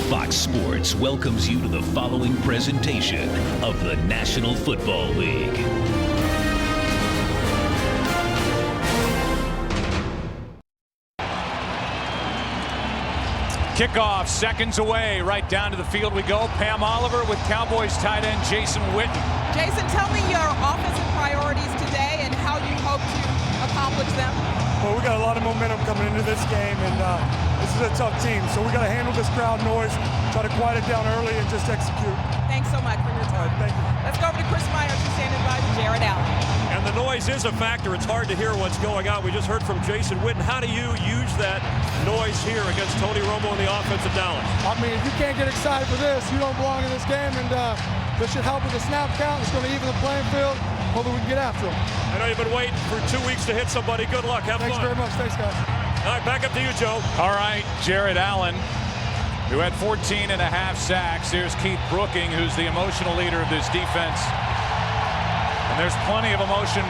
Fox Sports welcomes you to the following presentation of the National Football League. Kickoff, seconds away, right down to the field we go. Pam Oliver with Cowboys tight end Jason Witten. Jason, tell me your offensive priorities today and how you hope to accomplish them. Well, we got a lot of momentum coming into this game, and this is a tough team. So we got to handle this crowd noise, try to quiet it down early, and just execute. Thanks so much for your time. All right, thank you. Let's go over to Chris Myers, who's standing by with Jared Allen. And the noise is a factor. It's hard to hear what's going on. We just heard from Jason Witten. How do you use that noise here against Tony Romo and the offense of Dallas? I mean, if you can't get excited for this, you don't belong in this game, and this should help with the snap count. It's going to even the playing field. Hopefully we can get after them. I know you've been waiting for 2 weeks to hit somebody. Good luck. Have Thanks fun. very much. Thanks, guys. All right, back up to you, Joe. All right, Jared Allen, who had 14 and a half sacks. Here's Keith Brooking, who's the emotional leader of this defense. And there's plenty of emotion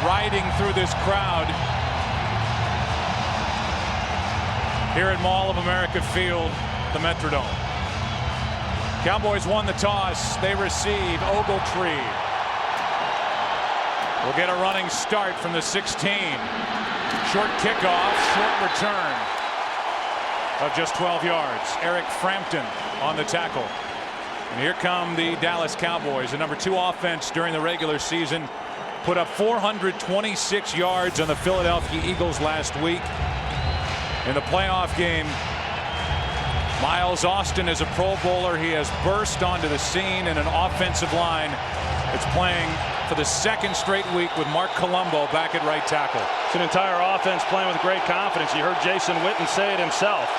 riding through this crowd here at Mall of America Field, the Metrodome. Cowboys won the toss. They receive. Ogletree will get a running start from the 16. Short kickoff, short return of just 12 yards. Eric Frampton on the tackle. And here come the Dallas Cowboys, the number 2 offense during the regular season. Put up 426 yards on the Philadelphia Eagles last week. In the playoff game, Miles Austin is a Pro Bowler. He has burst onto the scene in an offensive line. It's playing for the second straight week with Mark Colombo back at right tackle. It's an entire offense playing with great confidence. You heard Jason Witten say it himself.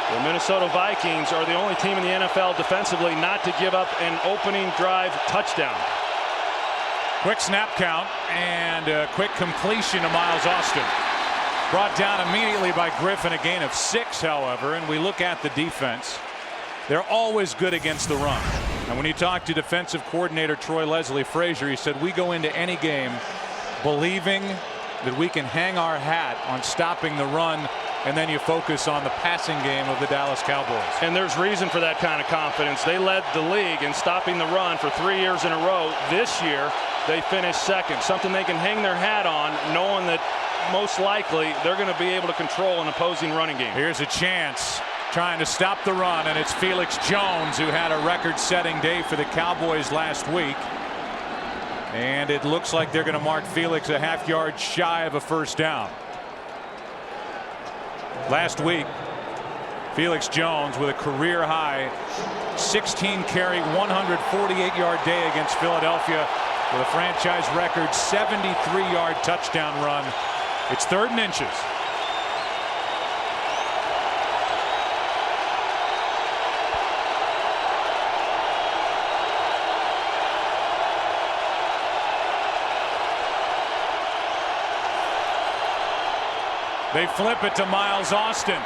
The Minnesota Vikings are the only team in the NFL defensively not to give up an opening drive touchdown. Quick snap count and a quick completion to Miles Austin. Brought down immediately by Griffin, a gain of 6, however, and we look at the defense. They're always good against the run. And when you talk to defensive coordinator Troy Leslie Frazier, he said, we go into any game believing that we can hang our hat on stopping the run, and then you focus on the passing game of the Dallas Cowboys. And there's reason for that kind of confidence. They led the league in stopping the run for 3 years in a row. This year, they finished second, something they can hang their hat on, knowing that most likely they're going to be able to control an opposing running game. Here's a chance trying to stop the run, and it's Felix Jones, who had a record-setting day for the Cowboys last week. And it looks like they're going to mark Felix a half-yard shy of a first down. Last week, Felix Jones with a career-high 16-carry, 148-yard day against Philadelphia with a franchise record 73-yard touchdown run. It's 3rd and inches. They flip it to Miles Austin.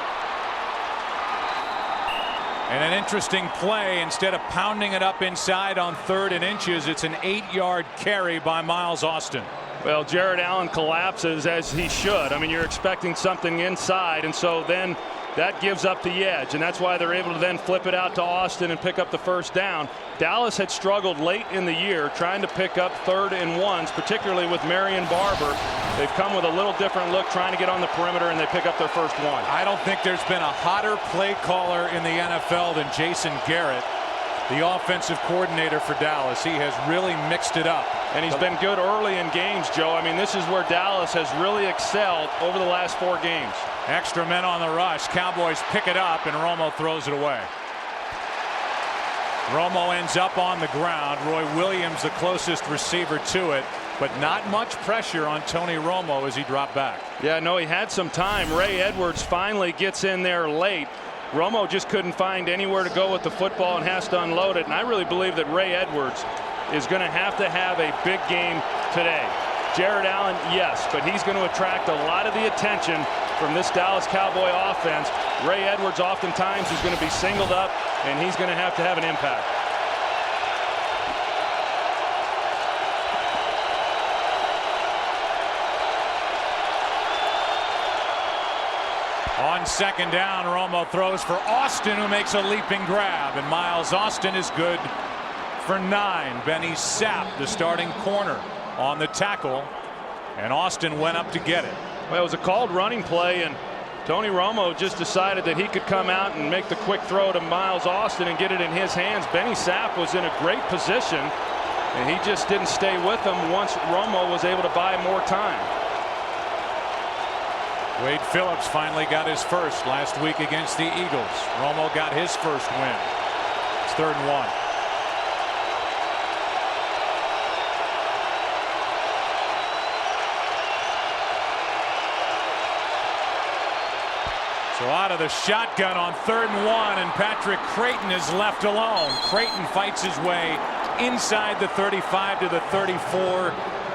And an interesting play. Instead of pounding it up inside on 3rd and inches, it's an 8-yard carry by Miles Austin. Well, Jared Allen collapses as he should. I mean, you're expecting something inside, and so then that gives up the edge, and that's why they're able to then flip it out to Austin and pick up the first down. Dallas had struggled late in the year trying to pick up 3rd and 1s, particularly with Marion Barber. They've come with a little different look trying to get on the perimeter, and they pick up their first one. I don't think there's been a hotter play caller in the NFL than Jason Garrett, the offensive coordinator for Dallas. He has really mixed it up. And he's been good early in games, Joe. I mean, this is where Dallas has really excelled over the last 4 games. Extra men on the rush. Cowboys pick it up, and Romo throws it away. Romo ends up on the ground. Roy Williams the closest receiver to it, but not much pressure on Tony Romo as he dropped back. Yeah, no, he had some time. Ray Edwards finally gets in there late. Romo just couldn't find anywhere to go with the football and has to unload it. And I really believe that Ray Edwards is going to have a big game today. Jared Allen, yes, but he's going to attract a lot of the attention from this Dallas Cowboy offense. Ray Edwards oftentimes is going to be singled up, and he's going to have an impact. On second down, Romo throws for Austin, who makes a leaping grab, and Miles Austin is good for 9. Benny Sapp, the starting corner, on the tackle, and Austin went up to get it. Well, it was a called running play, and Tony Romo just decided that he could come out and make the quick throw to Miles Austin and get it in his hands. Benny Sapp was in a great position, and he just didn't stay with him once Romo was able to buy more time. Wade Phillips finally got his first last week against the Eagles. Romo got his first win. It's 3rd and 1. So out of the shotgun on 3rd and 1, and Patrick Creighton is left alone. Creighton fights his way inside the 35 to the 34,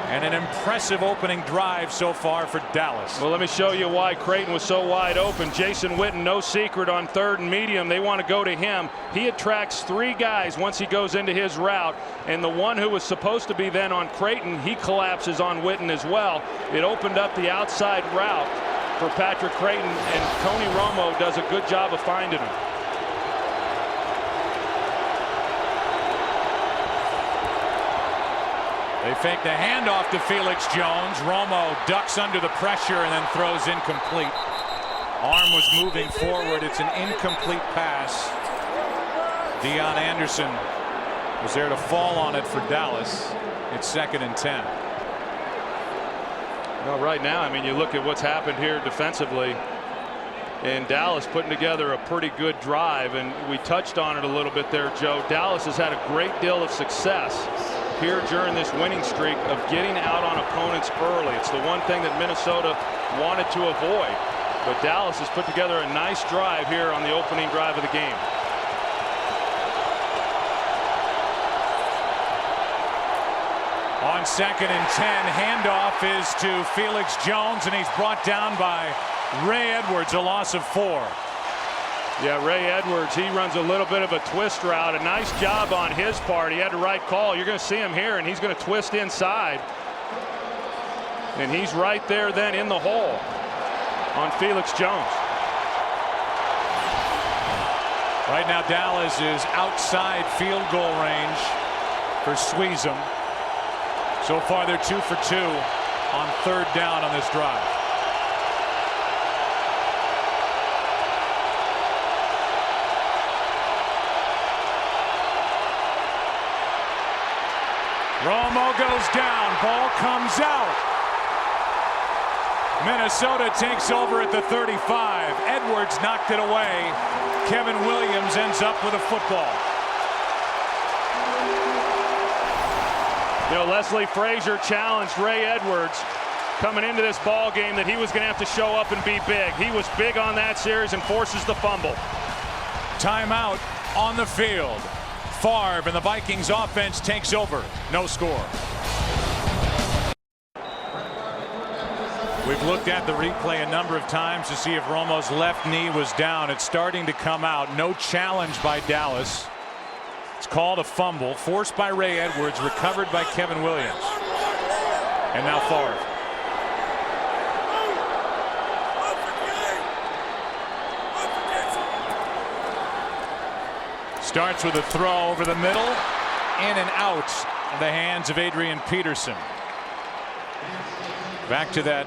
and an impressive opening drive so far for Dallas. Well, let me show you why Creighton was so wide open. Jason Witten, no secret, on 3rd and medium. They want to go to him. He attracts 3 guys once he goes into his route, and the one who was supposed to be then on Creighton, he collapses on Witten as well. It opened up the outside route for Patrick Creighton, and Tony Romo does a good job of finding him. They fake the handoff to Felix Jones. Romo ducks under the pressure and then throws incomplete. Arm was moving forward. It's an incomplete pass. Deion Anderson was there to fall on it for Dallas. It's 2nd and 10. Well, right now, I mean, you look at what's happened here defensively, and Dallas putting together a pretty good drive, and we touched on it a little bit there, Joe. Dallas has had a great deal of success here during this winning streak of getting out on opponents early. It's the one thing that Minnesota wanted to avoid, but Dallas has put together a nice drive here on the opening drive of the game. On 2nd and 10, handoff is to Felix Jones, and he's brought down by Ray Edwards, a loss of 4. Yeah, Ray Edwards, he runs a little bit of a twist route. A nice job on his part. He had the right call. You're going to see him here, and he's going to twist inside. And he's right there then in the hole on Felix Jones. Right now, Dallas is outside field goal range for Sweezum. So far, they're 2 for 2 on 3rd down on this drive. Romo goes down. Ball comes out. Minnesota takes over at the 35. Edwards knocked it away. Kevin Williams ends up with a football. You know, Leslie Frazier challenged Ray Edwards coming into this ball game that he was going to have to show up and be big. He was big on that series and forces the fumble. Timeout on the field. Favre and the Vikings offense takes over. No score. We've looked at the replay a number of times to see if Romo's left knee was down. It's starting to come out. No challenge by Dallas. It's called a fumble, forced by Ray Edwards, recovered by Kevin Williams. And now Favre. Starts with a throw over the middle, in and out of the hands of Adrian Peterson. Back to that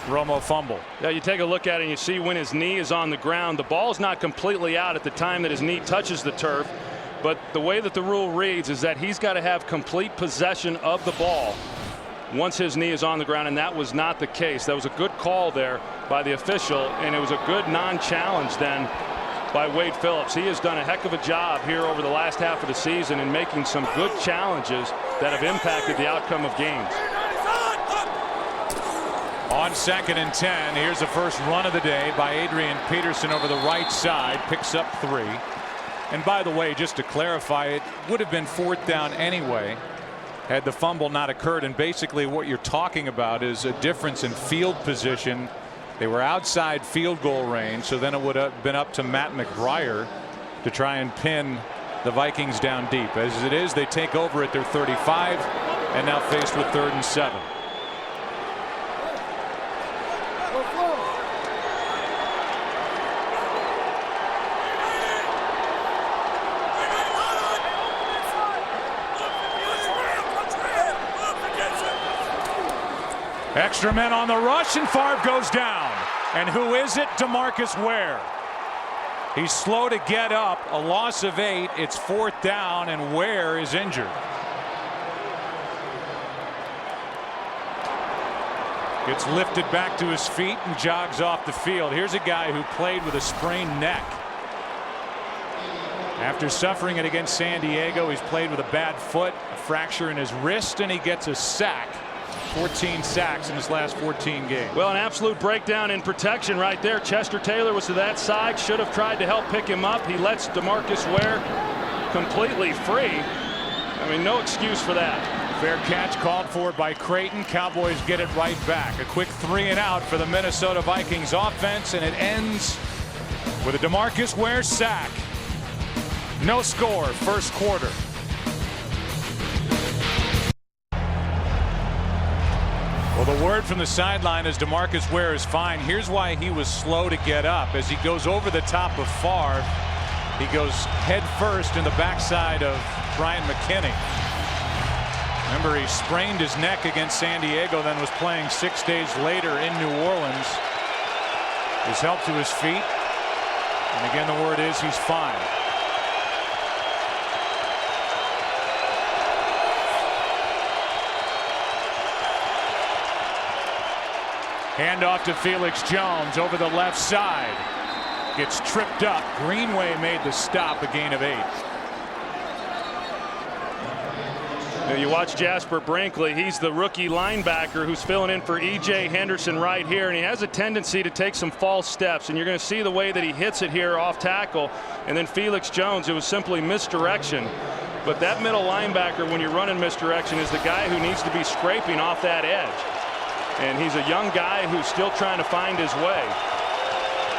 Romo fumble. Yeah, you take a look at it and you see when his knee is on the ground, the ball's not completely out at the time that his knee touches the turf. But the way that the rule reads is that he's got to have complete possession of the ball once his knee is on the ground, and that was not the case. That was a good call there by the official, and it was a good non-challenge then by Wade Phillips. He has done a heck of a job here over the last half of the season in making some good challenges that have impacted the outcome of games. On 2nd and 10, here's the first run of the day by Adrian Peterson over the right side, picks up 3. And by the way, just to clarify, it would have been 4th down anyway had the fumble not occurred. And basically what you're talking about is a difference in field position. They were outside field goal range, so then it would have been up to Matt McBriar to try and pin the Vikings down deep. As it is, they take over at their 35 and now faced with 3rd and 7. Extra men on the rush, and Favre goes down. And who is it? DeMarcus Ware. He's slow to get up. A loss of 8. It's 4th down, and Ware is injured. Gets lifted back to his feet and jogs off the field. Here's a guy who played with a sprained neck. After suffering it against San Diego, he's played with a bad foot, a fracture in his wrist, and he gets a sack. 14 sacks in his last 14 games. Well, an absolute breakdown in protection right there. Chester Taylor was to that side, should have tried to help pick him up. He lets DeMarcus Ware completely free. I mean, no excuse for that. Fair catch called for by Creighton. Cowboys get it right back. A quick 3 and out for the Minnesota Vikings offense, and it ends with a DeMarcus Ware sack. No score, first quarter. Well, the word from the sideline is DeMarcus Ware is fine. Here's why he was slow to get up. As he goes over the top of Favre, he goes head first in the backside of Brian McKinney. Remember, he sprained his neck against San Diego, then was playing 6 days later in New Orleans. His help to his feet. And again, the word is he's fine. Handoff to Felix Jones over the left side. Gets tripped up. Greenway made the stop, a gain of 8. Now you watch Jasper Brinkley. He's the rookie linebacker who's filling in for E.J. Henderson right here, and he has a tendency to take some false steps, and you're going to see the way that he hits it here off tackle. And then Felix Jones, it was simply misdirection. But that middle linebacker, when you're running misdirection, is the guy who needs to be scraping off that edge. And he's a young guy who's still trying to find his way.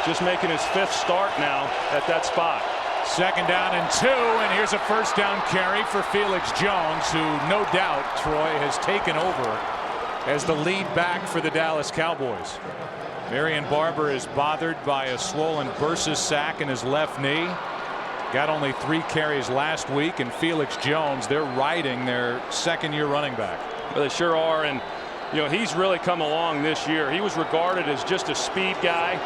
Just making his 5th start now at that spot. 2nd down and 2, and here's a first down carry for Felix Jones, who no doubt, Troy, has taken over as the lead back for the Dallas Cowboys. Marion Barber is bothered by a swollen bursa sac in his left knee. Got only 3 carries last week, and Felix Jones, they're riding their 2nd-year running back. Well, they sure are, and you know, he's really come along this year. He was regarded as just a speed guy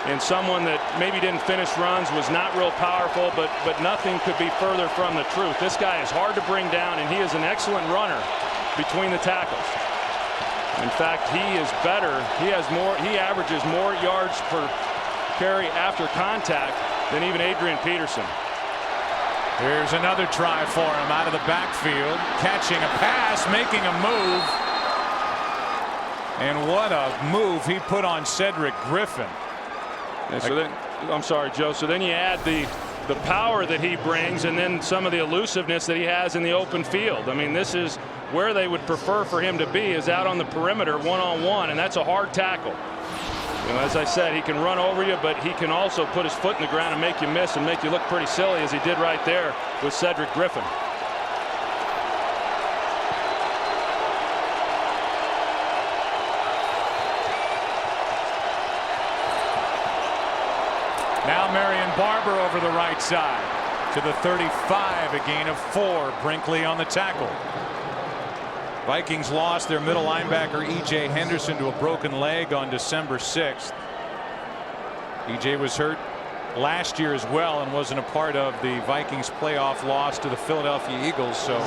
and someone that maybe didn't finish runs, was not real powerful, but nothing could be further from the truth. This guy is hard to bring down, and he is an excellent runner between the tackles. In fact, he is better. He averages more yards per carry after contact than even Adrian Peterson. Here's another try for him out of the backfield, catching a pass, making a move. And what a move he put on Cedric Griffin. And so then, I'm sorry, Joe. So then you add the power that he brings, and then some of the elusiveness that he has in the open field. I mean, this is where they would prefer for him to be, is out on the perimeter one-on-one, and that's a hard tackle. You know, as I said, he can run over you, but he can also put his foot in the ground and make you miss and make you look pretty silly, as he did right there with Cedric Griffin. Now Marion Barber over the right side to the 35, a gain of 4. Brinkley on the tackle. Vikings lost their middle linebacker E.J. Henderson to a broken leg on December 6th. E.J. was hurt last year as well and wasn't a part of the Vikings playoff loss to the Philadelphia Eagles. So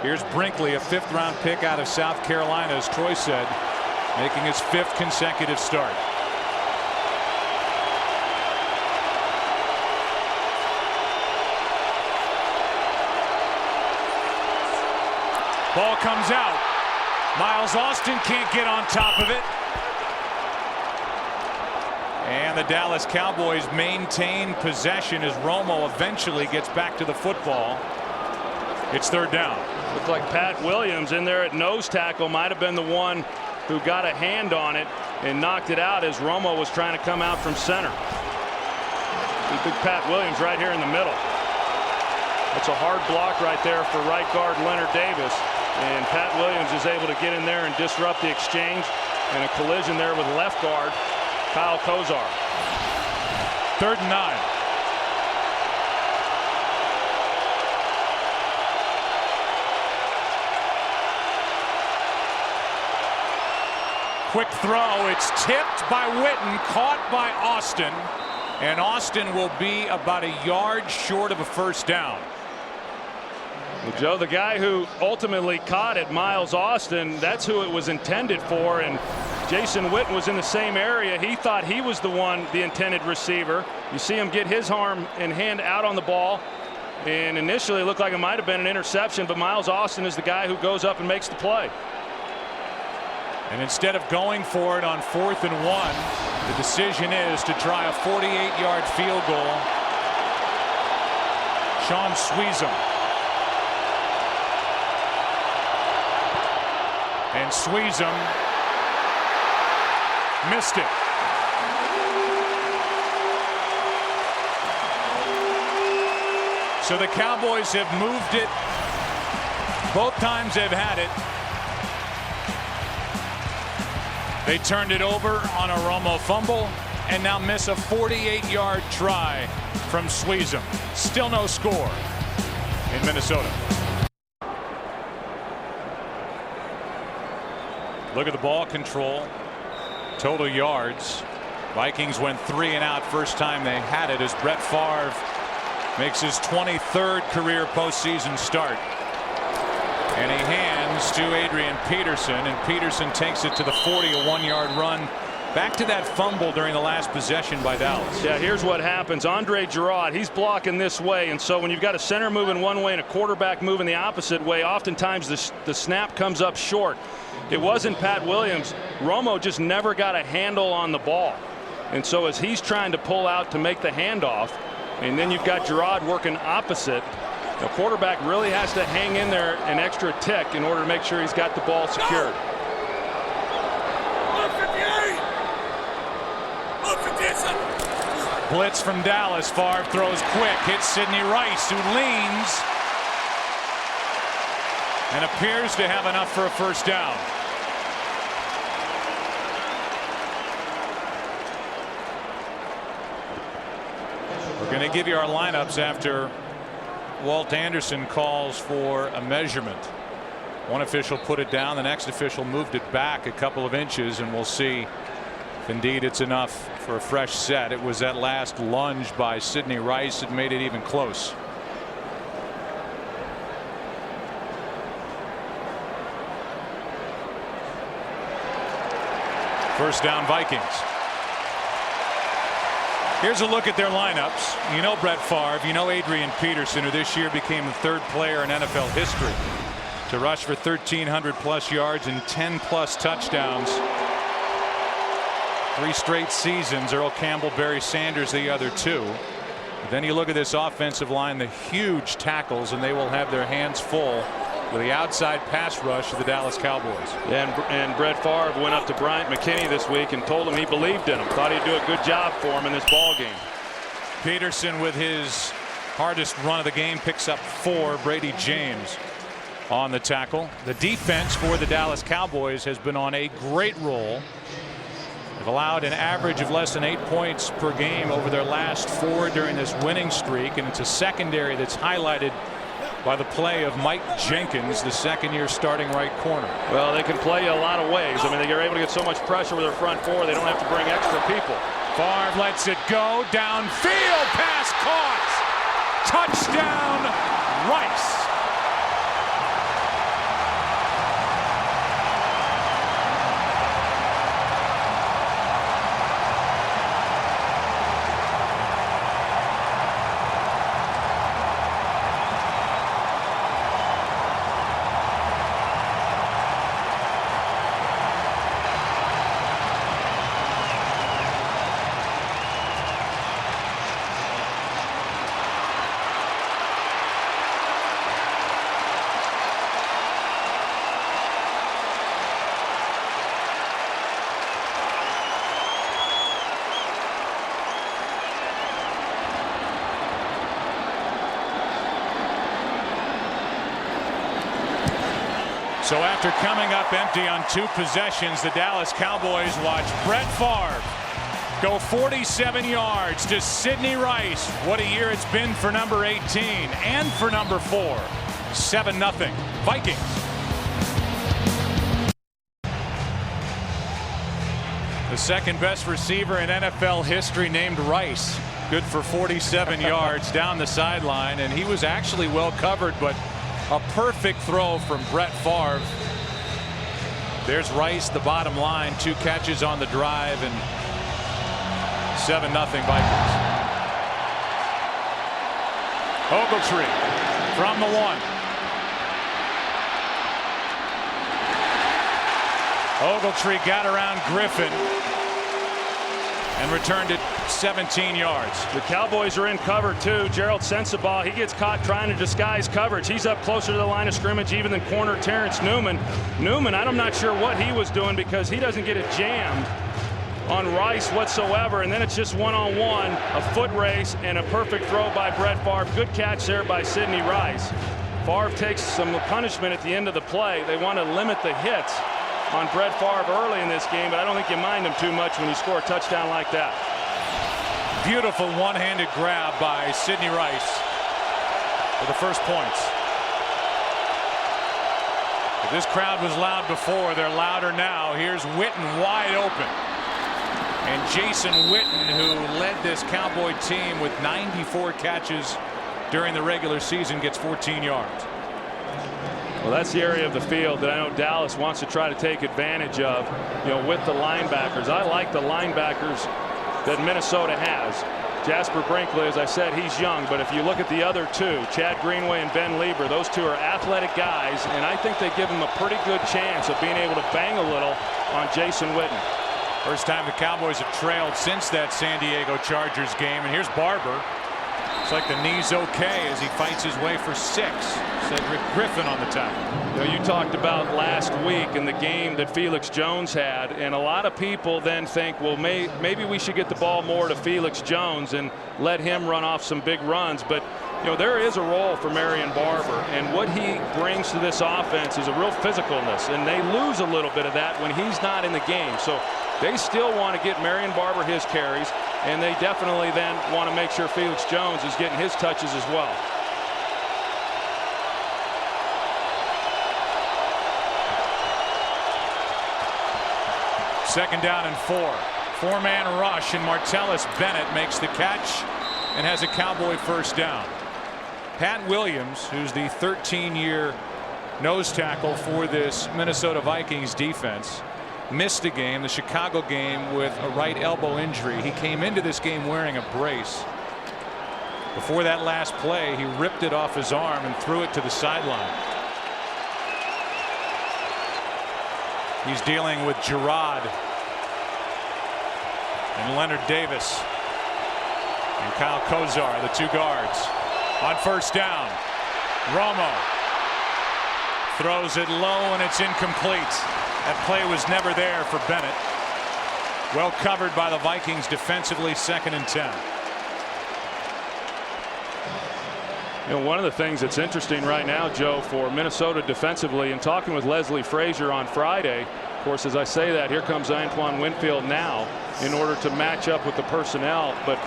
here's Brinkley, a 5th-round pick out of South Carolina, as Troy said, making his 5th consecutive start. Ball comes out. Miles Austin can't get on top of it. And the Dallas Cowboys maintain possession as Romo eventually gets back to the football. It's 3rd down. Looked like Pat Williams in there at nose tackle might have been the one who got a hand on it and knocked it out as Romo was trying to come out from center. Big Pat Williams right here in the middle. That's a hard block right there for right guard Leonard Davis. And Pat Williams is able to get in there and disrupt the exchange, and a collision there with left guard Kyle Kozar. 3rd and 9. quick throw. It's tipped by Witten, caught by Austin. And Austin will be about a yard short of a first down. Well, Joe, the guy who ultimately caught it, Miles Austin, that's who it was intended for. And Jason Witten was in the same area. He thought he was the intended receiver. You see him get his arm and hand out on the ball. And initially it looked like it might have been an interception, but Miles Austin is the guy who goes up and makes the play. And instead of going for it on 4th and 1, the decision is to try a 48-yard field goal. Sean Sweezum. And Sweezum missed it. So the Cowboys have moved it. Both times they've had it. They turned it over on a Romo fumble and now miss a 48-yard try from Sweezum. Still no score in Minnesota. Look at the ball control. Total yards. Vikings went 3 and out first time they had it as Brett Favre makes his 23rd career postseason start. And he hands to Adrian Peterson, and Peterson takes it to the 40, a 1-yard run back to that fumble during the last possession by Dallas. Yeah, here's what happens. Andre Gerard, he's blocking this way, and so when you've got a center moving one way and a quarterback moving the opposite way, oftentimes the snap comes up short. It wasn't Pat Williams. Romo just never got a handle on the ball, and so as he's trying to pull out to make the handoff, and then you've got Gerard working opposite, the quarterback really has to hang in there an extra tick in order to make sure he's got the ball secured. Blitz from Dallas. Favre throws quick, hits Sidney Rice, who leans and appears to have enough for a first down. We're going to give you our lineups after Walt Anderson calls for a measurement. One official put it down, the next official moved it back a couple of inches, and we'll see if indeed it's enough for a fresh set. It was that last lunge by Sidney Rice that made it even close. First down, Vikings. Here's a look at their lineups. You know Brett Favre, you know Adrian Peterson, who this year became the 3rd player in NFL history to rush for 1,300 plus yards and 10 plus touchdowns. 3 straight seasons. Earl Campbell, Barry Sanders, the other 2. But then you look at this offensive line, the huge tackles, and they will have their hands full with the outside pass rush of the Dallas Cowboys. And Brett Favre went up to Bryant McKinney this week and told him he believed in him, thought he'd do a good job for him in this ball game. Peterson, with his hardest run of the game, picks up 4. Brady James on the tackle. The defense for the Dallas Cowboys has been on a great roll. They've allowed an average of less than 8 points per game over their last 4 during this winning streak, and it's a secondary that's highlighted by the play of Mike Jenkins, the second-year starting right corner. Well, they can play a lot of ways. I mean, they're able to get so much pressure with their front 4, they don't have to bring extra people. Favre lets it go downfield, pass caught, touchdown Rice. So after coming up empty on 2 possessions, the Dallas Cowboys watch Brett Favre go 47 yards to Sidney Rice. What a year it's been for number 18 and for number 4. 7-0 Vikings. The second best receiver in NFL history named Rice. Good for 47 yards down the sideline, and he was actually well covered, but a perfect throw from Brett Favre. There's Rice, the bottom line, 2 catches on the drive, and 7-0 Vikings. Ogletree from the 1. Ogletree got around Griffin and returned it 17 yards. The Cowboys are in cover too. Gerald Sensabaugh, he gets caught trying to disguise coverage. He's up closer to the line of scrimmage even than corner Terrence Newman. I'm not sure what he was doing because he doesn't get it jammed on Rice whatsoever, and then it's just one-on-one, a foot race, and a perfect throw by Brett Favre. Good catch there by Sidney Rice. Favre takes some punishment at the end of the play. They want to limit the hits on Brett Favre early in this game, but I don't think you mind him too much when you score a touchdown like that. Beautiful one-handed grab by Sidney Rice for the first points. If this crowd was loud before, they're louder now. Here's Witten wide open. And Jason Witten, who led this Cowboy team with 94 catches during the regular season, gets 14 yards. Well, that's the area of the field that I know Dallas wants to try to take advantage of, with the linebackers. I like the linebackers that Minnesota has. Jasper Brinkley, as I said, he's young, but if you look at the other 2, Chad Greenway and Ben Lieber, those 2 are athletic guys, and I think they give them a pretty good chance of being able to bang a little on Jason Witten. First time the Cowboys have trailed since that San Diego Chargers game, and here's Barber. It's like the knee's okay as he fights his way for 6. Cedric Griffin on the tackle. You talked about last week in the game that Felix Jones had, and a lot of people then think, well, maybe we should get the ball more to Felix Jones and let him run off some big runs. But there is a role for Marion Barber, and what he brings to this offense is a real physicalness, and they lose a little bit of that when he's not in the game. So they still want to get Marion Barber his carries, and they definitely then want to make sure Felix Jones is getting his touches as well. Second down and 4. 4-man rush, and Martellus Bennett makes the catch and has a Cowboy first down. Pat Williams, who's the 13-year nose tackle for this Minnesota Vikings defense, missed a game, the Chicago game, with a right elbow injury. He came into this game wearing a brace. Before that last play, he ripped it off his arm and threw it to the sideline. He's dealing with Gerard and Leonard Davis and Kyle Kozar, the 2 guards. On first down, Romo throws it low and it's incomplete. That play was never there for Bennett. Well covered by the Vikings defensively, 2nd and 10. One of the things that's interesting right now, Joe, for Minnesota defensively, and talking with Leslie Frazier on Friday, of course, as I say that, here comes Antoine Winfield now in order to match up with the personnel. But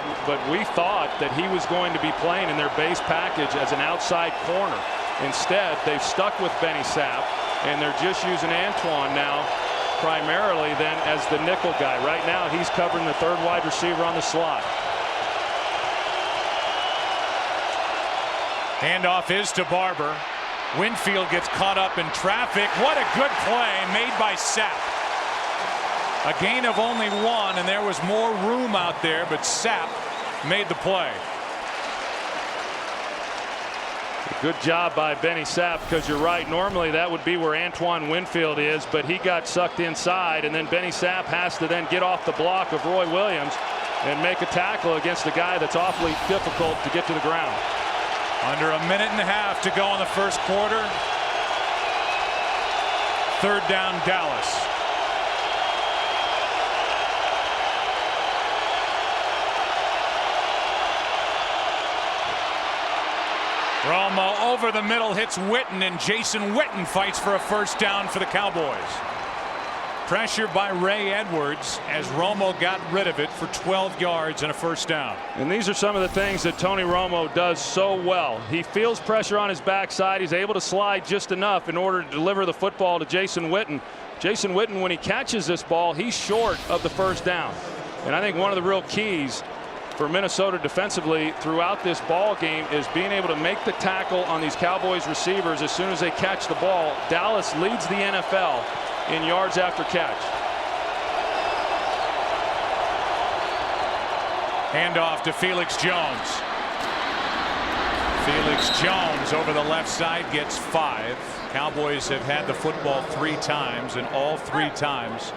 we thought that he was going to be playing in their base package as an outside corner. Instead, they've stuck with Benny Sapp, and they're just using Antoine now primarily then as the nickel guy. Right now, he's covering the 3rd wide receiver on the slot. Handoff is to Barber. Winfield gets caught up in traffic. What a good play made by Sapp. A gain of only 1, and there was more room out there, but Sapp made the play. Good job by Benny Sapp, because you're right, normally that would be where Antoine Winfield is, but he got sucked inside, and then Benny Sapp has to then get off the block of Roy Williams and make a tackle against a guy that's awfully difficult to get to the ground. Under a minute and a half to go in the first quarter. 3rd down, Dallas. Romo over the middle hits Witten, and Jason Witten fights for a first down for the Cowboys. Pressure by Ray Edwards as Romo got rid of it for 12 yards and a first down. And these are some of the things that Tony Romo does so well. He feels pressure on his backside. He's able to slide just enough in order to deliver the football to Jason Witten. Jason Witten, when he catches this ball, he's short of the first down. And I think one of the real keys for Minnesota defensively throughout this ball game is being able to make the tackle on these Cowboys receivers as soon as they catch the ball. Dallas leads the NFL in yards after catch. Handoff to Felix Jones. Felix Jones over the left side gets 5. Cowboys have had the football 3 times, and all 3 times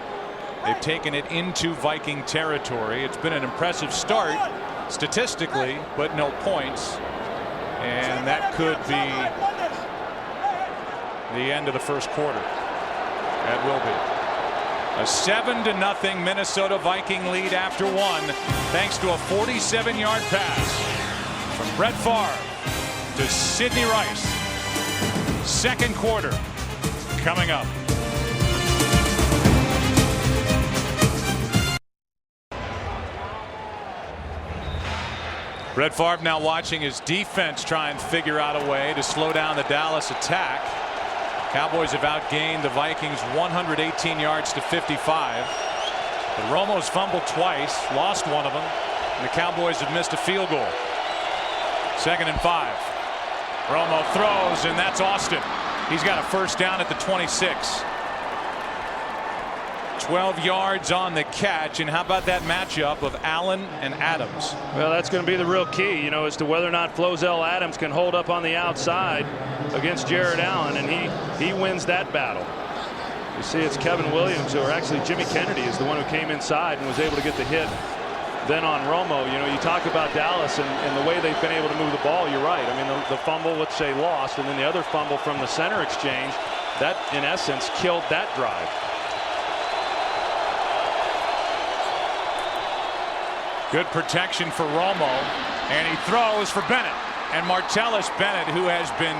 they've taken it into Viking territory. It's been an impressive start statistically, but no points. And that could be the end of the first quarter. That will be. A 7-0 Minnesota Viking lead after 1, thanks to a 47-yard pass from Brett Favre to Sidney Rice. Second quarter coming up. Brett Favre now watching his defense try and figure out a way to slow down the Dallas attack. Cowboys have outgained the Vikings 118 yards to 55. But Romo's fumbled twice, lost one of them, and the Cowboys have missed a field goal. 2nd and 5. Romo throws, and that's Austin. He's got a first down at the 26. 12 yards on the catch. And how about that matchup of Allen and Adams? Well, that's going to be the real key, as to whether or not Flozell Adams can hold up on the outside against Jared Allen, and he wins that battle. You see, it's Kevin Williams, or actually Jimmy Kennedy is the one who came inside and was able to get the hit. Then on Romo, you talk about Dallas and the way they've been able to move the ball. You're right. I mean, the fumble, which they lost, and then the other fumble from the center exchange, that in essence killed that drive. Good protection for Romo, and he throws for Bennett. And Martellus Bennett, who has been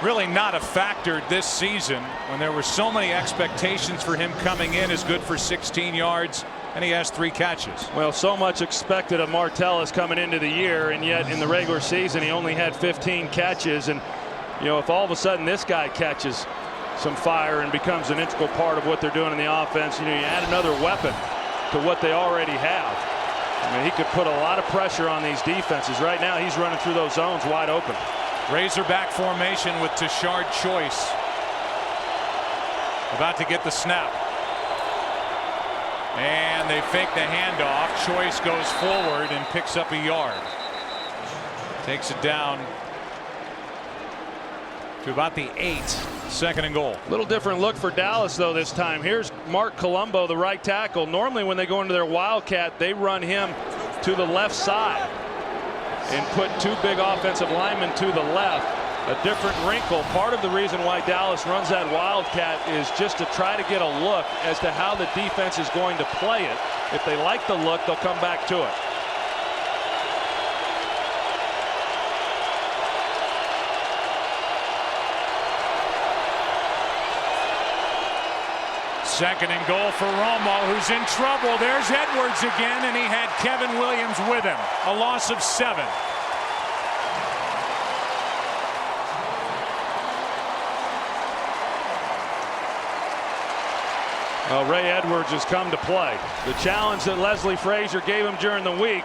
really not a factor this season when there were so many expectations for him coming in, is good for 16 yards, and he has 3 catches. Well, so much expected of Martellus coming into the year, and yet in the regular season he only had 15 catches. And if all of a sudden this guy catches some fire and becomes an integral part of what they're doing in the offense, you add another weapon to what they already have. I mean, he could put a lot of pressure on these defenses. Right now he's running through those zones wide open. Razorback formation with Tashard Choice about to get the snap, and they fake the handoff. Choice goes forward and picks up a yard, takes it down to about the 8. 2nd and goal. Little different look for Dallas though this time. Here's Mark Colombo, the right tackle. Normally when they go into their wildcat, they run him to the left side and put 2 big offensive linemen to the left. A different wrinkle. Part of the reason why Dallas runs that wildcat is just to try to get a look as to how the defense is going to play it. If they like the look, they'll come back to it. Second and goal for Romo, who's in trouble. There's Edwards again, and he had Kevin Williams with him. A loss of 7. Well, Ray Edwards has come to play. The challenge that Leslie Frazier gave him during the week,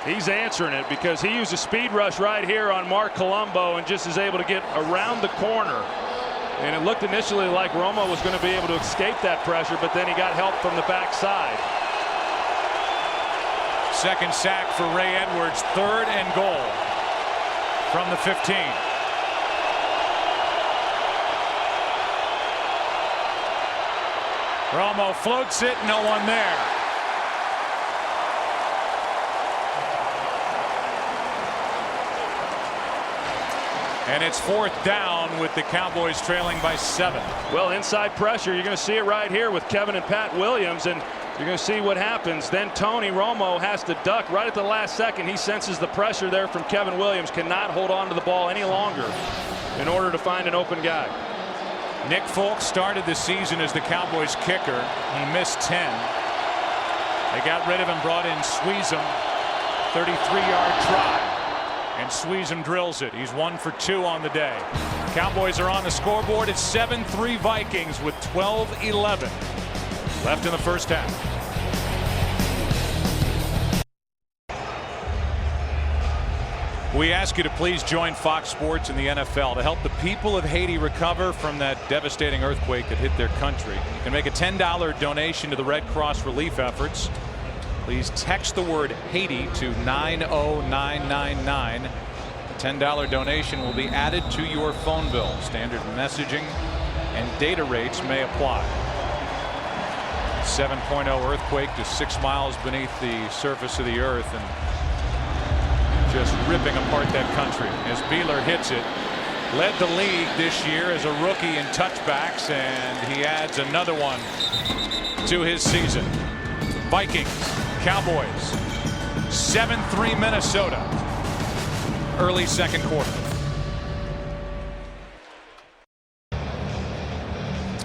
he's answering it, because he used a speed rush right here on Mark Colombo and just is able to get around the corner. And it looked initially like Romo was going to be able to escape that pressure, but then he got help from the backside. Second sack for Ray Edwards. 3rd and goal from the 15. Romo floats it, no one there. And it's 4th down with the Cowboys trailing by 7. Well, inside pressure, you're going to see it right here with Kevin and Pat Williams, and you're going to see what happens. Then Tony Romo has to duck right at the last second. He senses the pressure there from Kevin Williams, cannot hold on to the ball any longer in order to find an open guy. Nick Folk started the season as the Cowboys kicker. He missed 10. They got rid of him, brought in Sweezum. 33-yard try. And Sweezum drills it. He's 1 for 2 on the day. Cowboys are on the scoreboard. It's 7-3 Vikings with 12:11 left in the first half. We ask you to please join Fox Sports and the NFL to help the people of Haiti recover from that devastating earthquake that hit their country. You can make a $10 donation to the Red Cross relief efforts. Please text the word Haiti to 90999. The $10 donation will be added to your phone bill. Standard messaging and data rates may apply. 7.0 earthquake just 6 miles beneath the surface of the earth and just ripping apart that country as Beeler hits it. Led the league this year as a rookie in touchbacks, and he adds another one to his season. Vikings, Cowboys, 7-3 Minnesota. Early second quarter.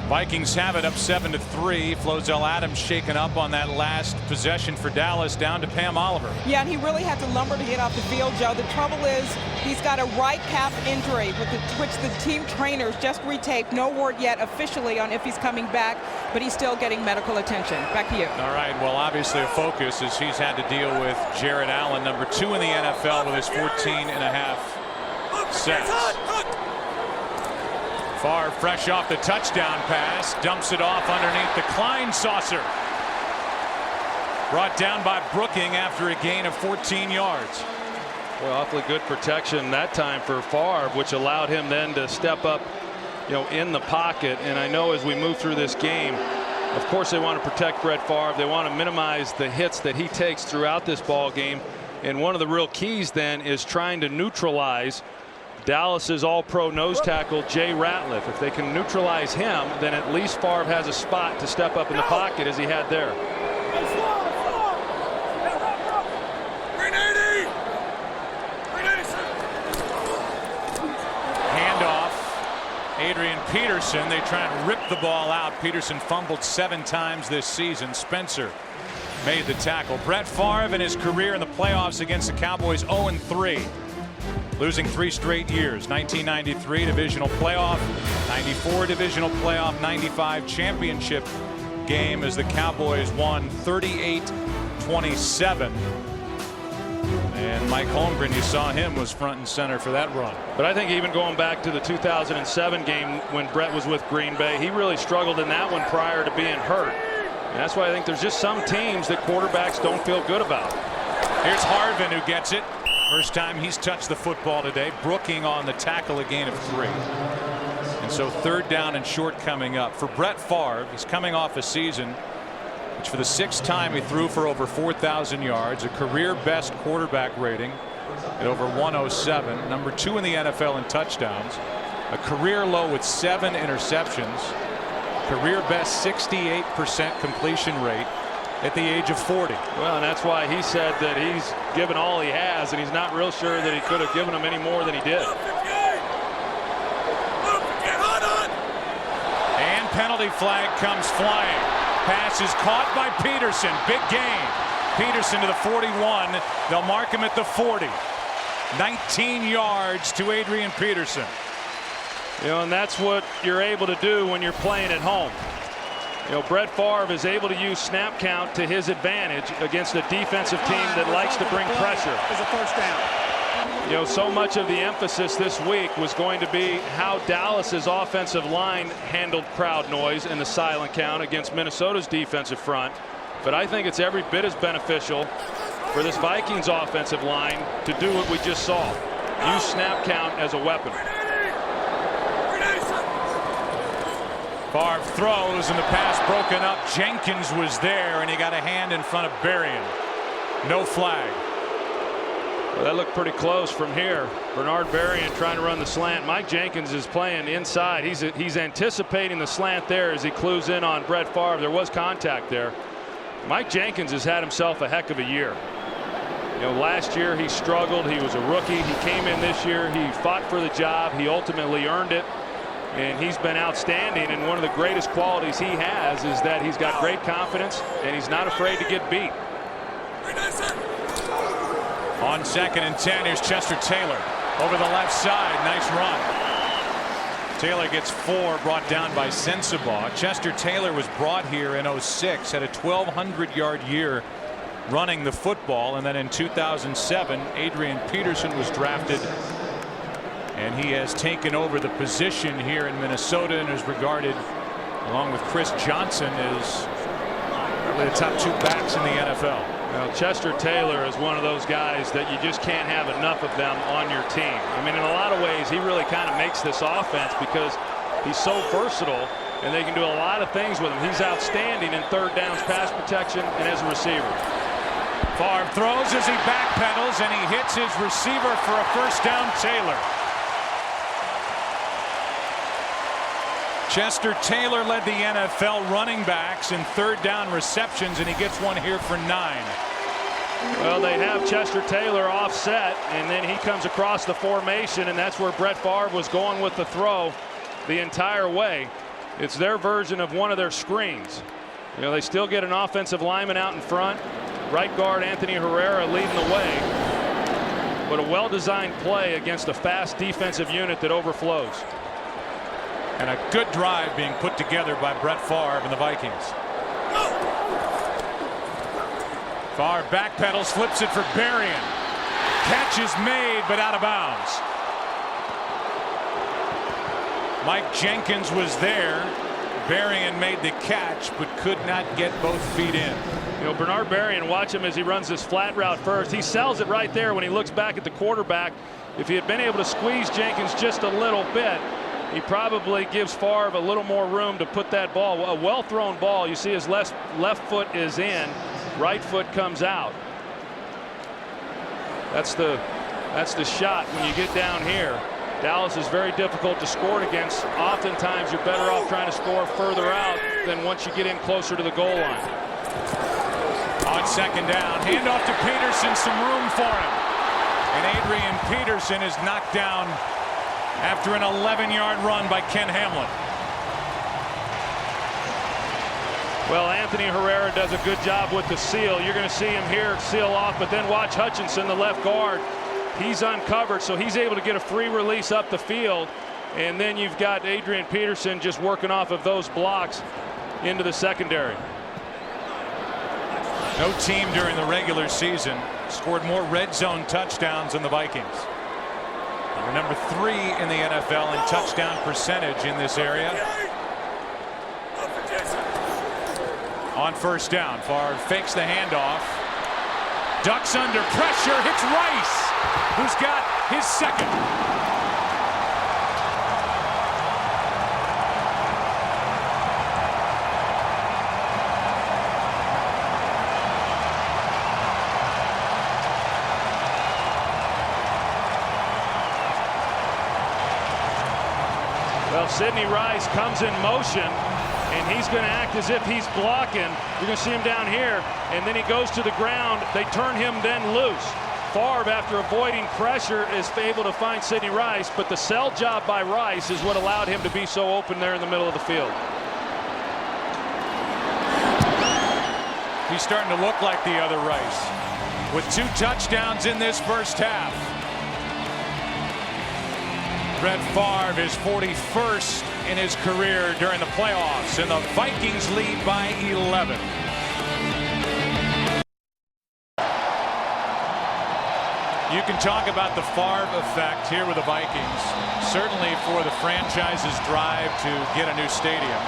Vikings have it up 7-3. Flozell Adams shaken up on that last possession for Dallas, down to Pam Oliver. Yeah, and he really had to lumber to get off the field, Joe. The trouble is he's got a right calf injury, which the team trainers just retaped. No word yet officially on if he's coming back, but he's still getting medical attention. Back to you. All right. Well, obviously a focus as he's had to deal with Jared Allen, number 2 in the NFL with his 14.5 sacks. Favre fresh off the touchdown pass, dumps it off underneath the Klein saucer. Brought down by Brooking after a gain of 14 yards. Well, awfully good protection that time for Favre, which allowed him then to step up, in the pocket. And I know as we move through this game, of course they want to protect Brett Favre. They want to minimize the hits that he takes throughout this ball game. And one of the real keys then is trying to neutralize Dallas's all-pro nose tackle Jay Ratliff. If they can neutralize him, then at least Favre has a spot to step up in the pocket as he had there. Handoff. Adrian Peterson. They try and rip the ball out. Peterson fumbled 7 times this season. Spencer made the tackle. Brett Favre in his career in the playoffs against the Cowboys 0-3. Losing 3 straight years. 1993 divisional playoff, 94 divisional playoff, 95 championship game as the Cowboys won 38-27. And Mike Holmgren, you saw him, was front and center for that run. But I think even going back to the 2007 game when Brett was with Green Bay, he really struggled in that one prior to being hurt. And that's why I think there's just some teams that quarterbacks don't feel good about. Here's Harvin who gets it. First time he's touched the football today. Brooking on the tackle, a gain of 3. And so 3rd down and short coming up. For Brett Favre, he's coming off a season which for the 6th time he threw for over 4,000 yards, a career best quarterback rating at over 107, number 2 in the NFL in touchdowns, a career low with 7 interceptions, career best 68% completion rate at the age of 40. Well, and that's why he said that he's given all he has, and he's not real sure that he could have given him any more than he did. And penalty flag comes flying. Pass is caught by Peterson. Big gain. Peterson to the 41. They'll mark him at the 40. 19 yards to Adrian Peterson. And that's what you're able to do when you're playing at home. Brett Favre is able to use snap count to his advantage against a defensive team that likes to bring pressure. Is a first down. So much of the emphasis this week was going to be how Dallas's offensive line handled crowd noise and the silent count against Minnesota's defensive front. But I think it's every bit as beneficial for this Vikings offensive line to do what we just saw. Use snap count as a weapon. Favre throws and the pass broken up. Jenkins was there and he got a hand in front of Berrien. No flag. Well, that looked pretty close from here. Bernard Berrien trying to run the slant. Mike Jenkins is playing inside. He's anticipating the slant there as he clues in on Brett Favre. There was contact there. Mike Jenkins has had himself a heck of a year. Last year he struggled. He was a rookie. He came in this year. He fought for the job. He ultimately earned it. And he's been outstanding, and one of the greatest qualities he has is that he's got great confidence and he's not afraid to get beat. On 2nd and 10, here's Chester Taylor over the left side. Nice run. Taylor gets 4, brought down by Sensabaugh. Chester Taylor was brought here in 06, had a 1,200-yard year running the football, and then in 2007 Adrian Peterson was drafted, and he has taken over the position here in Minnesota and is regarded, along with Chris Johnson, as probably the top 2 backs in the NFL. Well, Chester Taylor is one of those guys that you just can't have enough of them on your team. I mean, in a lot of ways, he really kind of makes this offense because he's so versatile and they can do a lot of things with him. He's outstanding in third downs, pass protection, and as a receiver. Favre throws as he backpedals, and he hits his receiver for a first down. Taylor. Chester Taylor led the NFL running backs in third down receptions, and he gets one here for 9. Well, they have Chester Taylor offset, and then he comes across the formation, and that's where Brett Favre was going with the throw the entire way. It's their version of one of their screens. You know, they still get an offensive lineman out in front. Right guard Anthony Herrera leading the way. But a well-designed play against a fast defensive unit that overflows. And a good drive being put together by Brett Favre and the Vikings. Favre backpedals, flips it for Berrien. Catch is made, but out of bounds. Mike Jenkins was there. Berrien made the catch, but could not get both feet in. You know, Bernard Berrien, watch him as he runs this flat route first. He sells it right there when he looks back at the quarterback. If he had been able to squeeze Jenkins just a little bit, he probably gives Favre a little more room to put that ball. A well-thrown ball. You see his left foot is in, right foot comes out. That's the shot when you get down here. Dallas is very difficult to score against. Oftentimes you're better off trying to score further out than once you get in closer to the goal line. On 2nd down, handoff to Peterson, some room for him. And Adrian Peterson is knocked down after an 11-yard run by Ken Hamlin. Well, Anthony Herrera does a good job with the seal. You're going to see him here seal off, but then watch Hutchinson, the left guard. He's uncovered, so he's able to get a free release up the field. And then you've got Adrian Peterson just working off of those blocks into the secondary. No team during the regular season scored more red zone touchdowns than the Vikings. They're number 3 in the NFL in touchdown percentage in this area. On 1st down, Favre fakes the handoff. Ducks under pressure, hits Rice, who's got his 2nd. Well, Sidney Rice comes in motion, and he's going to act as if he's blocking. You're going to see him down here, and then he goes to the ground. They turn him then loose. Favre, after avoiding pressure, is able to find Sidney Rice, but the sell job by Rice is what allowed him to be so open there in the middle of the field. He's starting to look like the other Rice, with 2 touchdowns in this first half. Brett Favre is 41st in his career during the playoffs, and the Vikings lead by 11. You can talk about the Favre effect here with the Vikings. Certainly for the franchise's drive to get a new stadium,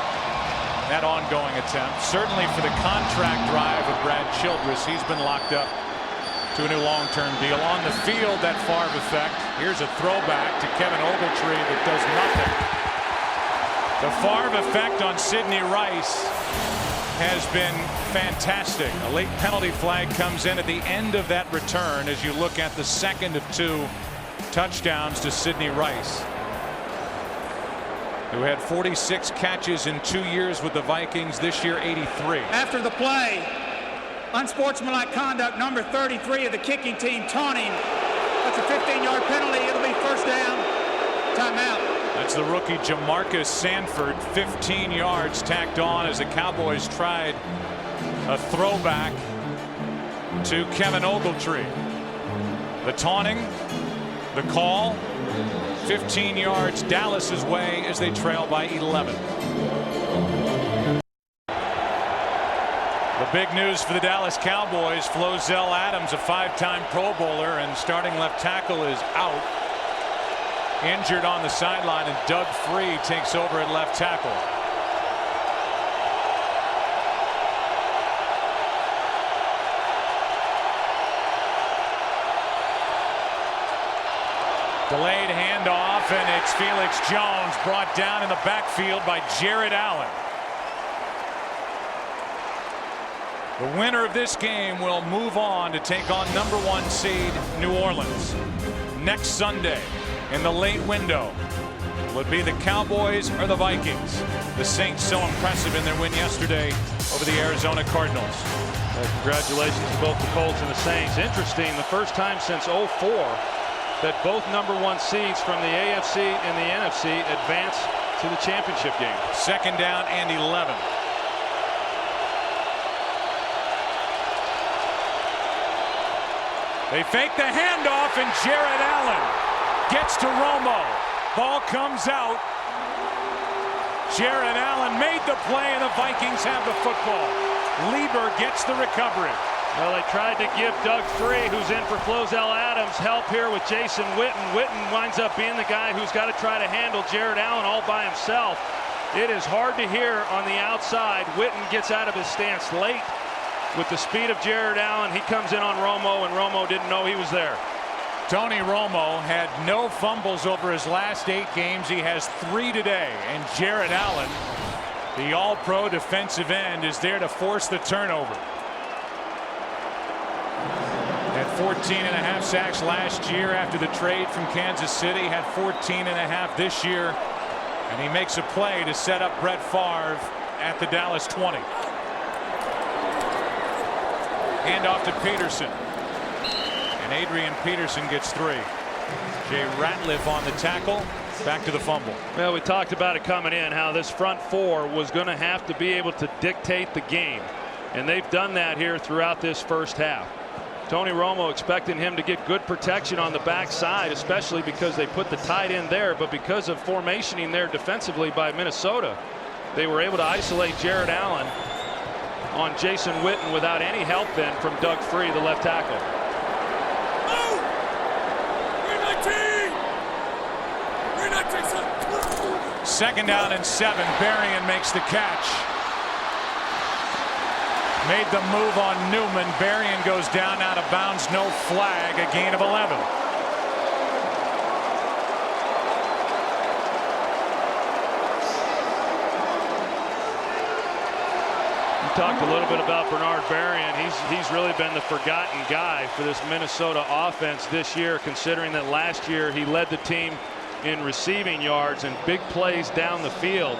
that ongoing attempt. Certainly for the contract drive of Brad Childress. He's been locked up to a new long-term deal. On the field, that Favre effect. Here's a throwback to Kevin Ogletree that does nothing. The Favre effect on Sidney Rice has been fantastic. A late penalty flag comes in at the end of that return as you look at the 2nd of 2 touchdowns to Sidney Rice, who had 46 catches in 2 years with the Vikings. This year, 83. After the play, unsportsmanlike conduct, number 33 of the kicking team, taunting. That's a 15-yard penalty. It'll be first down. Timeout. That's the rookie Jamarcus Sanford. 15 yards tacked on as the Cowboys tried a throwback to Kevin Ogletree. The taunting, the call, 15 yards Dallas's way as they trail by 11. The big news for the Dallas Cowboys, Flozell Adams, a 5-time Pro Bowler and starting left tackle, is out. Injured on the sideline, and Doug Free takes over at left tackle. Delayed handoff, and it's Felix Jones brought down in the backfield by Jared Allen. The winner of this game will move on to take on #1 seed New Orleans next Sunday in the late window. Will it be the Cowboys or the Vikings? The Saints so impressive in their win yesterday over the Arizona Cardinals. Congratulations to both the Colts and the Saints. Interesting, the first time since '04 that both #1 seeds from the AFC and the NFC advance to the championship game. Second down and 11. They fake the handoff, and Jared Allen gets to Romo. Ball comes out. Jared Allen made the play, and the Vikings have the football. Lieber gets the recovery. Well, they tried to give Doug Free, who's in for Flozell Adams, help here with Jason Witten. Witten winds up being the guy who's got to try to handle Jared Allen all by himself. It is hard to hear on the outside. Witten gets out of his stance late. With the speed of Jared Allen, he comes in on Romo, and Romo didn't know he was there. Tony Romo had no fumbles over his last 8 games. He has 3 today, and Jared Allen, the all-pro defensive end, is there to force the turnover. Had 14.5 sacks last year after the trade from Kansas City, had 14.5 this year, and he makes a play to set up Brett Favre at the Dallas 20. Handoff to Peterson, and Adrian Peterson gets 3. Jay Ratliff on the tackle, back to the fumble. Well, we talked about it coming in, how this front four was going to have to be able to dictate the game, and they've done that here throughout this first half. Tony Romo expecting him to get good protection on the backside, especially because they put the tight end there, but because of formationing there defensively by Minnesota, they were able to isolate Jared Allen on Jason Witten without any help then from Doug Free, the left tackle. Second down and 7. Berrien makes the catch. Made the move on Newman. Berrien goes down out of bounds. No flag. A gain of 11. Talked a little bit about Bernard Berrien. He's really been the forgotten guy for this Minnesota offense this year, considering that last year he led the team in receiving yards and big plays down the field.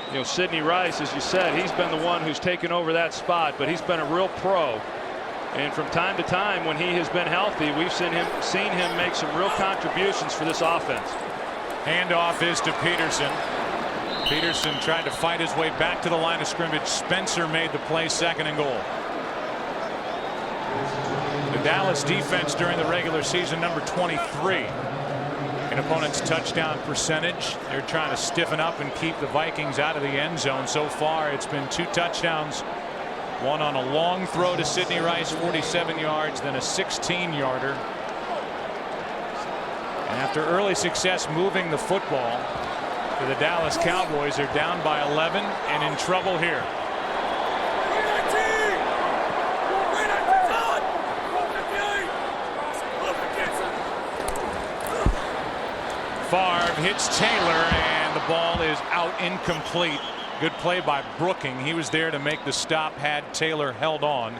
You know, Sidney Rice, as you said, he's been the one who's taken over that spot, but he's been a real pro. And from time to time, when he has been healthy, we've seen him make some real contributions for this offense. Handoff is to Peterson. Peterson tried to fight his way back to the line of scrimmage. Spencer made the play, 2nd and goal. The Dallas defense during the regular season, number 23 in opponent's touchdown percentage. They're trying to stiffen up and keep the Vikings out of the end zone. So far, it's been 2 touchdowns. One on a long throw to Sidney Rice, 47 yards, then a 16-yarder. And after early success moving the football, the Dallas Cowboys are down by 11 and in trouble here. Favre hits Taylor, and the ball is out, incomplete. Good play by Brooking. He was there to make the stop had Taylor held on.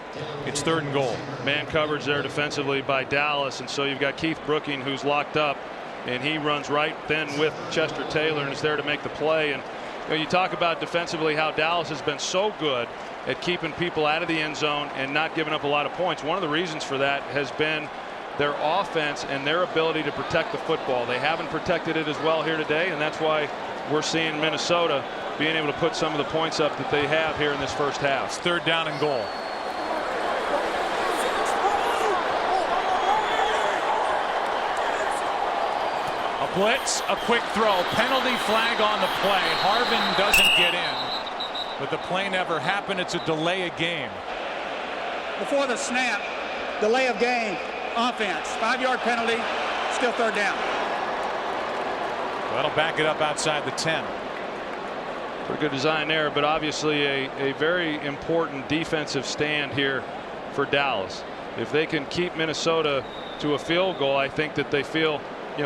It's 3rd and goal. Man coverage there defensively by Dallas, and so you've got Keith Brooking, who's locked up, and he runs right then with Chester Taylor and is there to make the play. And you know, you talk about defensively how Dallas has been so good at keeping people out of the end zone and not giving up a lot of points. One of the reasons for that has been their offense and their ability to protect the football. They haven't protected it as well here today, and that's why we're seeing Minnesota being able to put some of the points up that they have here in this first half. It's 3rd down and goal. blitz, a quick throw, penalty flag on the play. Harvin doesn't get in, but the play never happened. It's a delay of game. Before the snap, delay of game, offense, 5-yard penalty, still third down. That'll back it up outside the 10. Pretty good design there, but obviously a very important defensive stand here for Dallas. If they can keep Minnesota to a field goal, I think that they feel,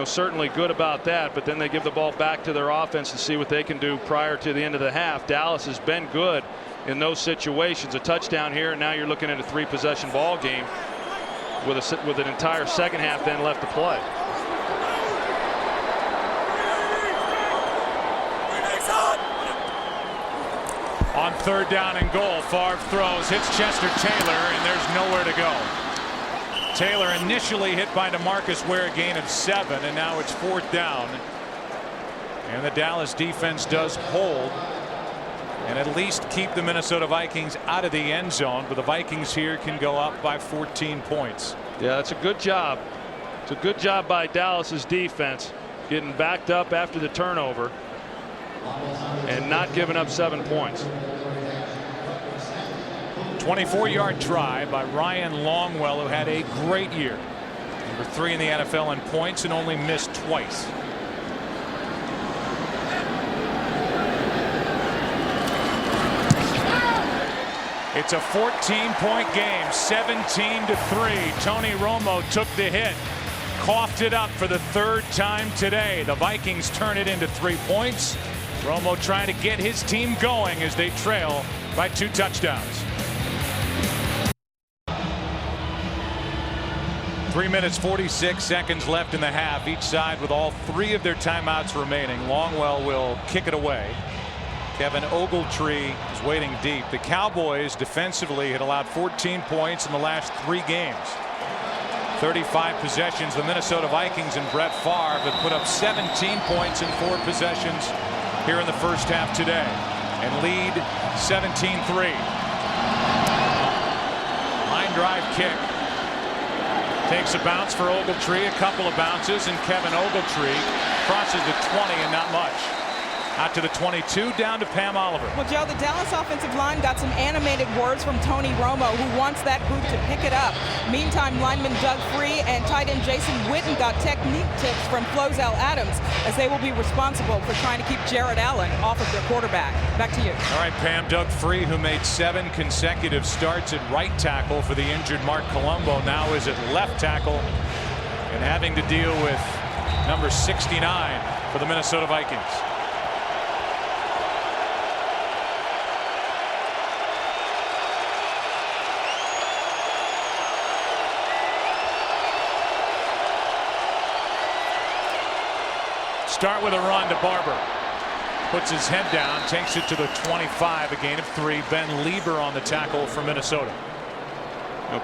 certainly good about that, but then they give the ball back to their offense and see what they can do prior to the end of the half. Dallas has been good in those situations. A touchdown here, and now you're looking at a 3-possession ball game with an entire second half then left to play. On third down and goal, Favre throws, hits Chester Taylor, and there's nowhere to go. Taylor initially hit by DeMarcus Ware, a gain of 7, and now it's fourth down. And the Dallas defense does hold and at least keep the Minnesota Vikings out of the end zone, but the Vikings here can go up by 14 points. Yeah, that's a good job. It's a good job by Dallas's defense, getting backed up after the turnover and not giving up 7 points. 24-yard try by Ryan Longwell, who had a great year. Number 3 in the NFL in points and only missed twice. It's a 14-point game, 17-3. Tony Romo took the hit, coughed it up for the third time today. The Vikings turn it into 3 points. Romo trying to get his team going as they trail by 2 touchdowns. 3 minutes 46 seconds left in the half, each side with all 3 of their timeouts remaining. Longwell will kick it away. Kevin Ogletree is waiting deep. The Cowboys defensively had allowed 14 points in the last 3 games. 35 possessions. The Minnesota Vikings and Brett Favre have put up 17 points in 4 possessions here in the first half today and lead 17-3. Line drive kick. Takes a bounce for Ogletree, a couple of bounces, and Kevin Ogletree crosses the 20 and not much. Out to the 22, down to Pam Oliver. Well, Joe, the Dallas offensive line got some animated words from Tony Romo, who wants that group to pick it up. Meantime, lineman Doug Free and tight end Jason Witten got technique tips from Flozell Adams, as they will be responsible for trying to keep Jared Allen off of their quarterback. Back to you. All right, Pam. Doug Free, who made 7 consecutive starts at right tackle for the injured Mark Colombo, now is at left tackle and having to deal with number 69 for the Minnesota Vikings. Start with a run to Barber. Puts his head down, takes it to the 25, a gain of 3. Ben Lieber on the tackle for Minnesota.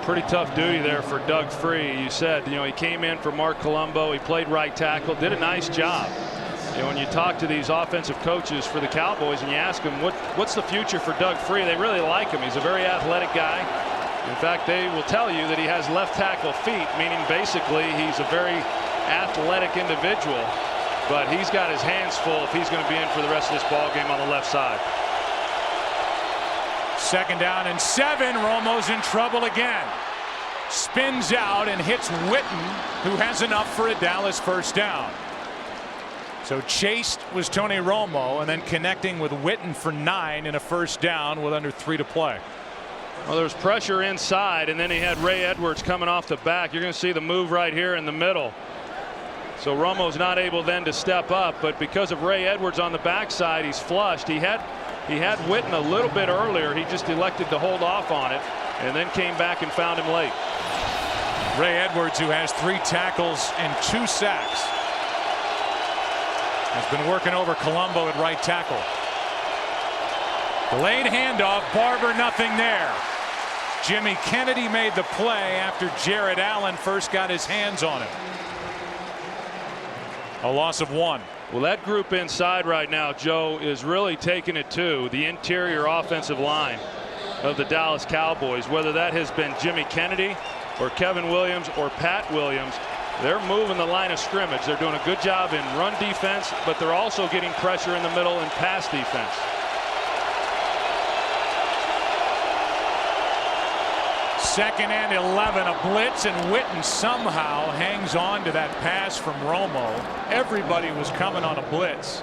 Pretty tough duty there for Doug Free. You said, he came in for Mark Colombo. He played right tackle, did a nice job. When you talk to these offensive coaches for the Cowboys and you ask them what's the future for Doug Free, they really like him. He's a very athletic guy. In fact, they will tell you that he has left tackle feet, meaning basically he's a very athletic individual. But he's got his hands full if he's going to be in for the rest of this ball game on the left side. 2nd down and 7. Romo's in trouble again. Spins out and hits Witten, who has enough for a Dallas first down. So chased was Tony Romo, and then connecting with Witten for 9 in a first down with under 3 to play. Well, there was pressure inside, and then he had Ray Edwards coming off the back. You're going to see the move right here in the middle. So Romo's not able then to step up, but because of Ray Edwards on the backside, he's flushed. He had Witten a little bit earlier. He just elected to hold off on it and then came back and found him late. Ray Edwards, who has 3 tackles and 2 sacks, has been working over Colombo at right tackle. Delayed handoff. Barber, nothing there. Jimmy Kennedy made the play after Jared Allen first got his hands on him. A loss of 1. Well, that group inside right now, Joe, is really taking it to the interior offensive line of the Dallas Cowboys, whether that has been Jimmy Kennedy or Kevin Williams or Pat Williams. They're moving the line of scrimmage. They're doing a good job in run defense, but they're also getting pressure in the middle and pass defense. Second and 11, a blitz, and Witten somehow hangs on to that pass from Romo. Everybody was coming on a blitz,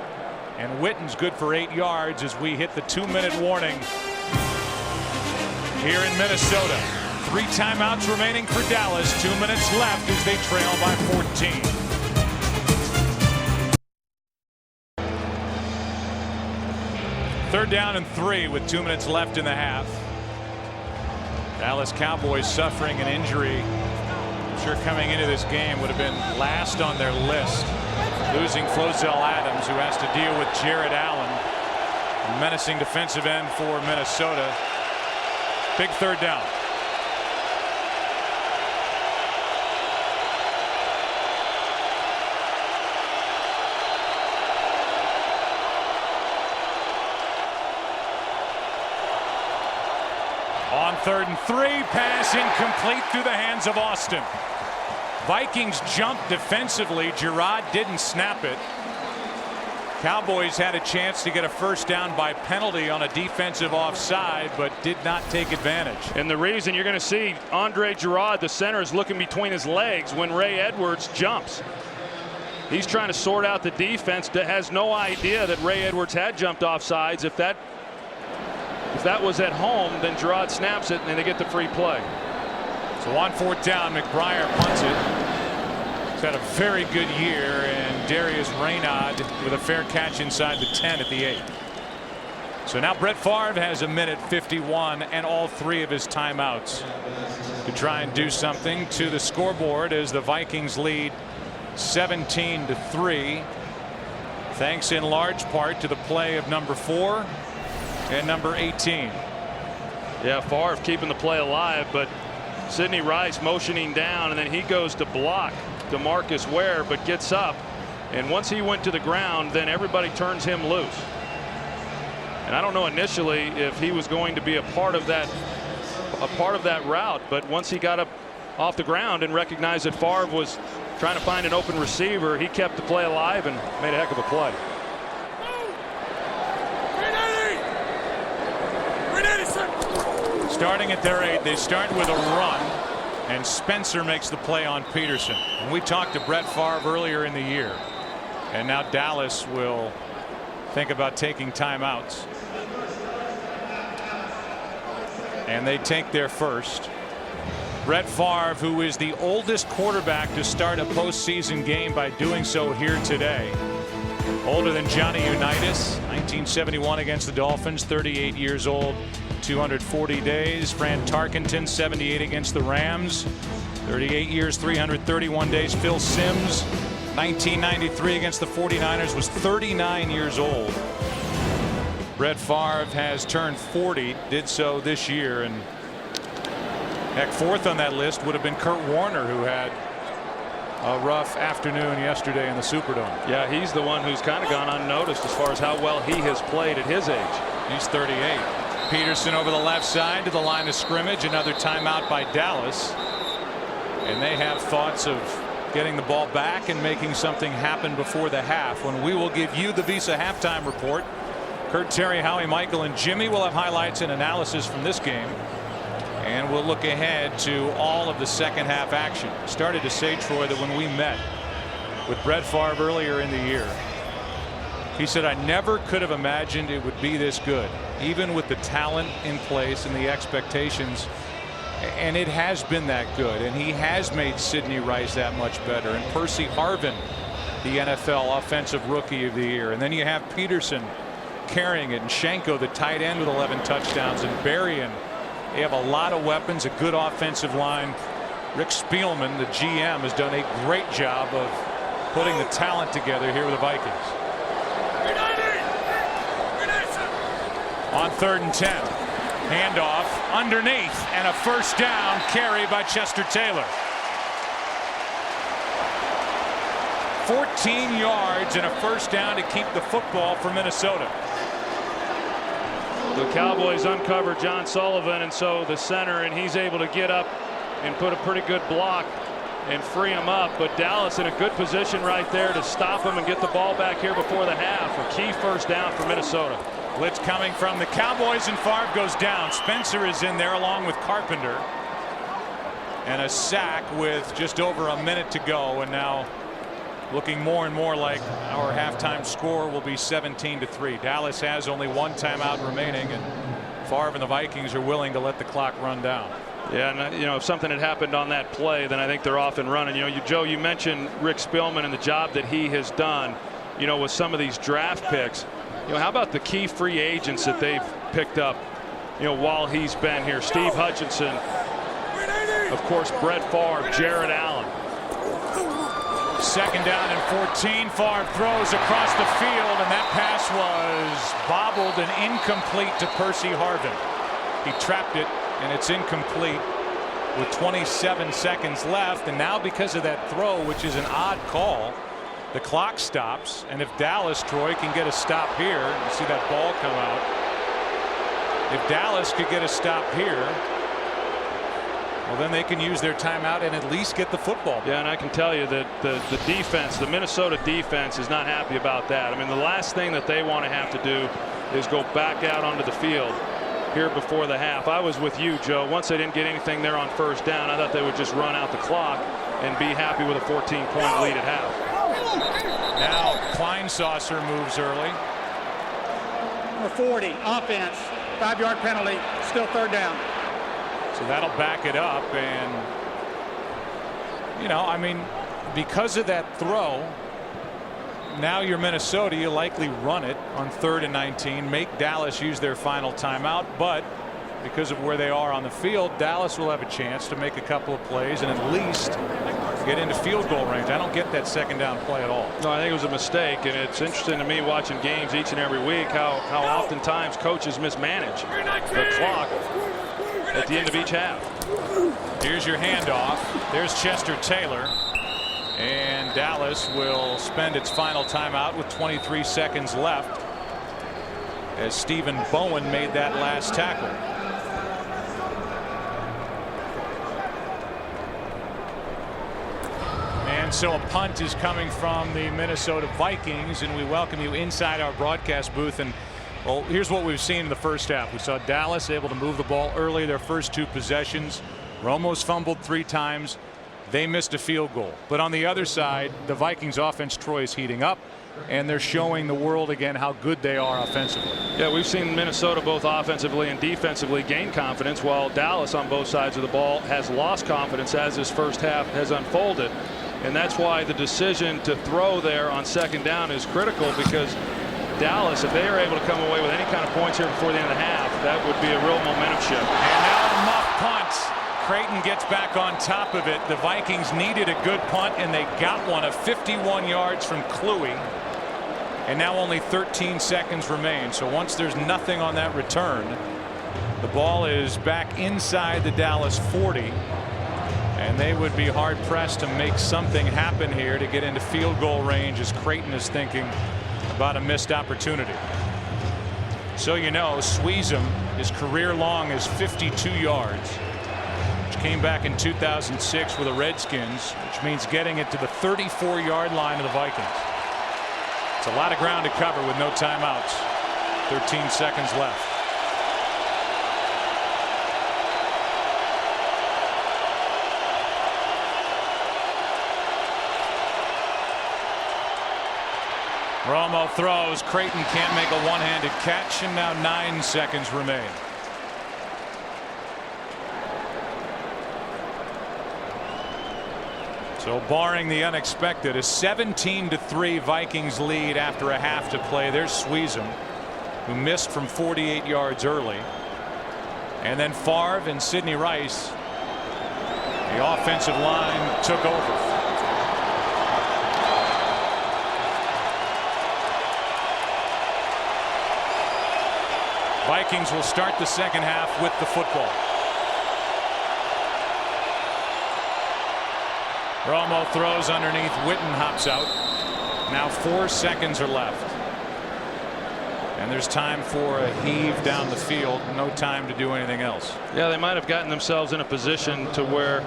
and Witten's good for 8 yards as we hit the 2-minute warning here in Minnesota. 3 timeouts remaining for Dallas. 2 minutes left as they trail by 14. Third down and 3 with 2 minutes left in the half. Dallas Cowboys suffering an injury. I'm sure coming into this game would have been last on their list. Losing Flozell Adams, who has to deal with Jared Allen, a menacing defensive end for Minnesota. Big third down. On 3rd and 3, pass incomplete through the hands of Austin. Vikings jumped defensively. Gerard didn't snap it. Cowboys had a chance to get a first down by penalty on a defensive offside, but did not take advantage. And the reason you're going to see Andre Gerard, the center, is looking between his legs when Ray Edwards jumps. He's trying to sort out the defense. That has no idea that Ray Edwards had jumped offsides. If that was at home, then Gerard snaps it and they get the free play. So on 4th down, McBriar punts it. He's had a very good year, and Darius Raynaud with a fair catch inside the 10 at the 8. So now Brett Favre has a minute 51 and all 3 of his timeouts to try and do something to the scoreboard as the Vikings lead 17-3, thanks in large part to the play of number 4 and number 18. Yeah, Favre keeping the play alive, but Sidney Rice motioning down, and then he goes to block DeMarcus Ware, but gets up, and once he went to the ground, then everybody turns him loose. And I don't know initially if he was going to be a part of that route, but once he got up off the ground and recognized that Favre was trying to find an open receiver, he kept the play alive and made a heck of a play. Starting at their 8, they start with a run, and Spencer makes the play on Peterson. And we talked to Brett Favre earlier in the year, and now Dallas will think about taking timeouts. And they take their first. Brett Favre, who is the oldest quarterback to start a postseason game by doing so here today. Older than Johnny Unitas, 1971 against the Dolphins, 38 years old, 240 days. Fran Tarkenton, 78 against the Rams, 38 years, 331 days. Phil Simms, 1993 against the 49ers, was 39 years old. Brett Favre has turned 40, did so this year, and heck, 4th on that list would have been Kurt Warner, who had a rough afternoon yesterday in the Superdome. Yeah, he's the one who's kind of gone unnoticed as far as how well he has played at his age. He's 38. Peterson over the left side to the line of scrimmage. Another timeout by Dallas, and they have thoughts of getting the ball back and making something happen before the half, when we will give you the Visa halftime report. Kurt, Terry, Howie, Michael, and Jimmy will have highlights and analysis from this game, and we'll look ahead to all of the second half action. Started to say, Troy, that when we met with Brett Favre earlier in the year, he said, I never could have imagined it would be this good, even with the talent in place and the expectations. And it has been that good, and he has made Sidney Rice that much better, and Percy Harvin, the NFL Offensive Rookie of the Year. And then you have Peterson carrying it, and Schenko, the tight end, with 11 touchdowns, and Berrien. They have a lot of weapons, a good offensive line. Rick Spielman, the GM, has done a great job of putting the talent together here with the Vikings. On 3rd and 10, handoff underneath, and a first down carry by Chester Taylor. 14 yards and a first down to keep the football for Minnesota. The Cowboys uncover John Sullivan, and so the center, and he's able to get up and put a pretty good block and free him up. But Dallas in a good position right there to stop him and get the ball back here before the half. A key first down for Minnesota. Blitz coming from the Cowboys, and Favre goes down. Spencer is in there along with Carpenter. And a sack with just over a minute to go, and now looking more and more like our halftime score will be 17-3. Dallas has only one timeout remaining, and Favre and the Vikings are willing to let the clock run down. Yeah, and if something had happened on that play, then I think they're off and running. Joe, you mentioned Rick Spielman and the job that he has done, with some of these draft picks. How about the key free agents that they've picked up, while he's been here? Steve Hutchinson, of course, Brett Favre, Jared Allen. Second down and 14. Favre throws across the field, and that pass was bobbled and incomplete to Percy Harvin. He trapped it, and it's incomplete with 27 seconds left. And now, because of that throw, which is an odd call, the clock stops. And if Dallas, Troy, can get a stop here, you see that ball come out. If Dallas could get a stop here, well, then they can use their timeout and at least get the football. Yeah, and I can tell you that the defense, the Minnesota defense, is not happy about that. I mean, the last thing that they want to have to do is go back out onto the field here before the half. I was with you, Joe. Once they didn't get anything there on first down, I thought they would just run out the clock and be happy with a 14-point lead at half. Now Kleinsasser moves early. Number 40, offense, 5-yard penalty, still third down. So that'll back it up, and I mean, because of that throw, now you're Minnesota, you likely run it on 3rd and 19, make Dallas use their final timeout, but because of where they are on the field, Dallas will have a chance to make a couple of plays and at least get into field goal range. I don't get that second down play at all. No, I think it was a mistake, and it's interesting to me watching games each and every week how oftentimes coaches mismanage the clock at the end of each half. Here's your handoff. There's Chester Taylor, and Dallas will spend its final timeout with 23 seconds left as Stephen Bowen made that last tackle. And so a punt is coming from the Minnesota Vikings, and we welcome you inside our broadcast booth. And well, here's what we've seen in the first half. We saw Dallas able to move the ball early their first 2 possessions. Romo's fumbled 3 times. They missed a field goal. But on the other side, the Vikings offense, Troy, is heating up, and they're showing the world again how good they are offensively. Yeah, we've seen Minnesota both offensively and defensively gain confidence, while Dallas on both sides of the ball has lost confidence as this first half has unfolded. And that's why the decision to throw there on second down is critical, because Dallas, if they are able to come away with any kind of points here before the end of the half, that would be a real momentum shift. And now a muff punt. Creighton gets back on top of it. The Vikings needed a good punt, and they got one of 51 yards from Kluwe. And now only 13 seconds remain. So once there's nothing on that return, the ball is back inside the Dallas 40. And they would be hard pressed to make something happen here to get into field goal range, as Creighton is thinking about a missed opportunity. So Sweezum, his career long is 52 yards, which came back in 2006 with the Redskins, which means getting it to the 34-yard line of the Vikings. It's a lot of ground to cover with no timeouts. 13 seconds left. Romo throws. Creighton can't make a one-handed catch, and now 9 seconds remain. So barring the unexpected, a 17-3 Vikings lead after a half to play. There's Sweezum, who missed from 48 yards early. And then Favre and Sidney Rice, the offensive line, took over. Vikings will start the second half with the football. Romo throws underneath. Witten hops out. Now 4 seconds are left. And there's time for a heave down the field. No time to do anything else. Yeah, they might have gotten themselves in a position to where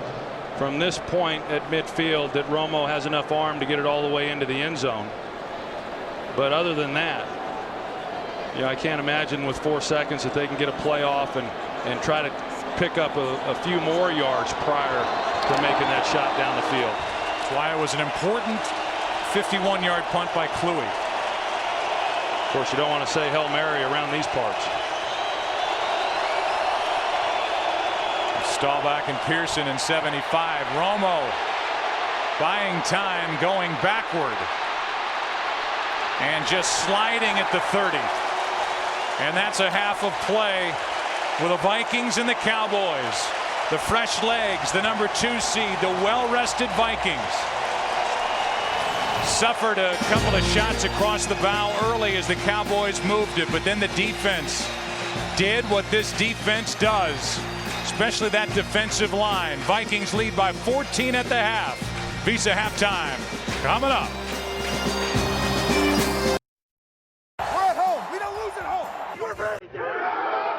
from this point at midfield that Romo has enough arm to get it all the way into the end zone. But other than that, I can't imagine with 4 seconds that they can get a play off and try to pick up a few more yards prior to making that shot down the field. That's why it was an important 51-yard punt by Kluwe. Of course, you don't want to say Hail Mary around these parts. Staubach and Pearson in 75. Romo buying time, going backward and just sliding at the 30. And that's a half of play with the Vikings and the Cowboys. The fresh legs, the number 2 seed, the well-rested Vikings suffered a couple of shots across the bow early as the Cowboys moved it, but then the defense did what this defense does, especially that defensive line. Vikings lead by 14 at the half. Visa halftime coming up. We're at home. We don't lose at home. We're ready.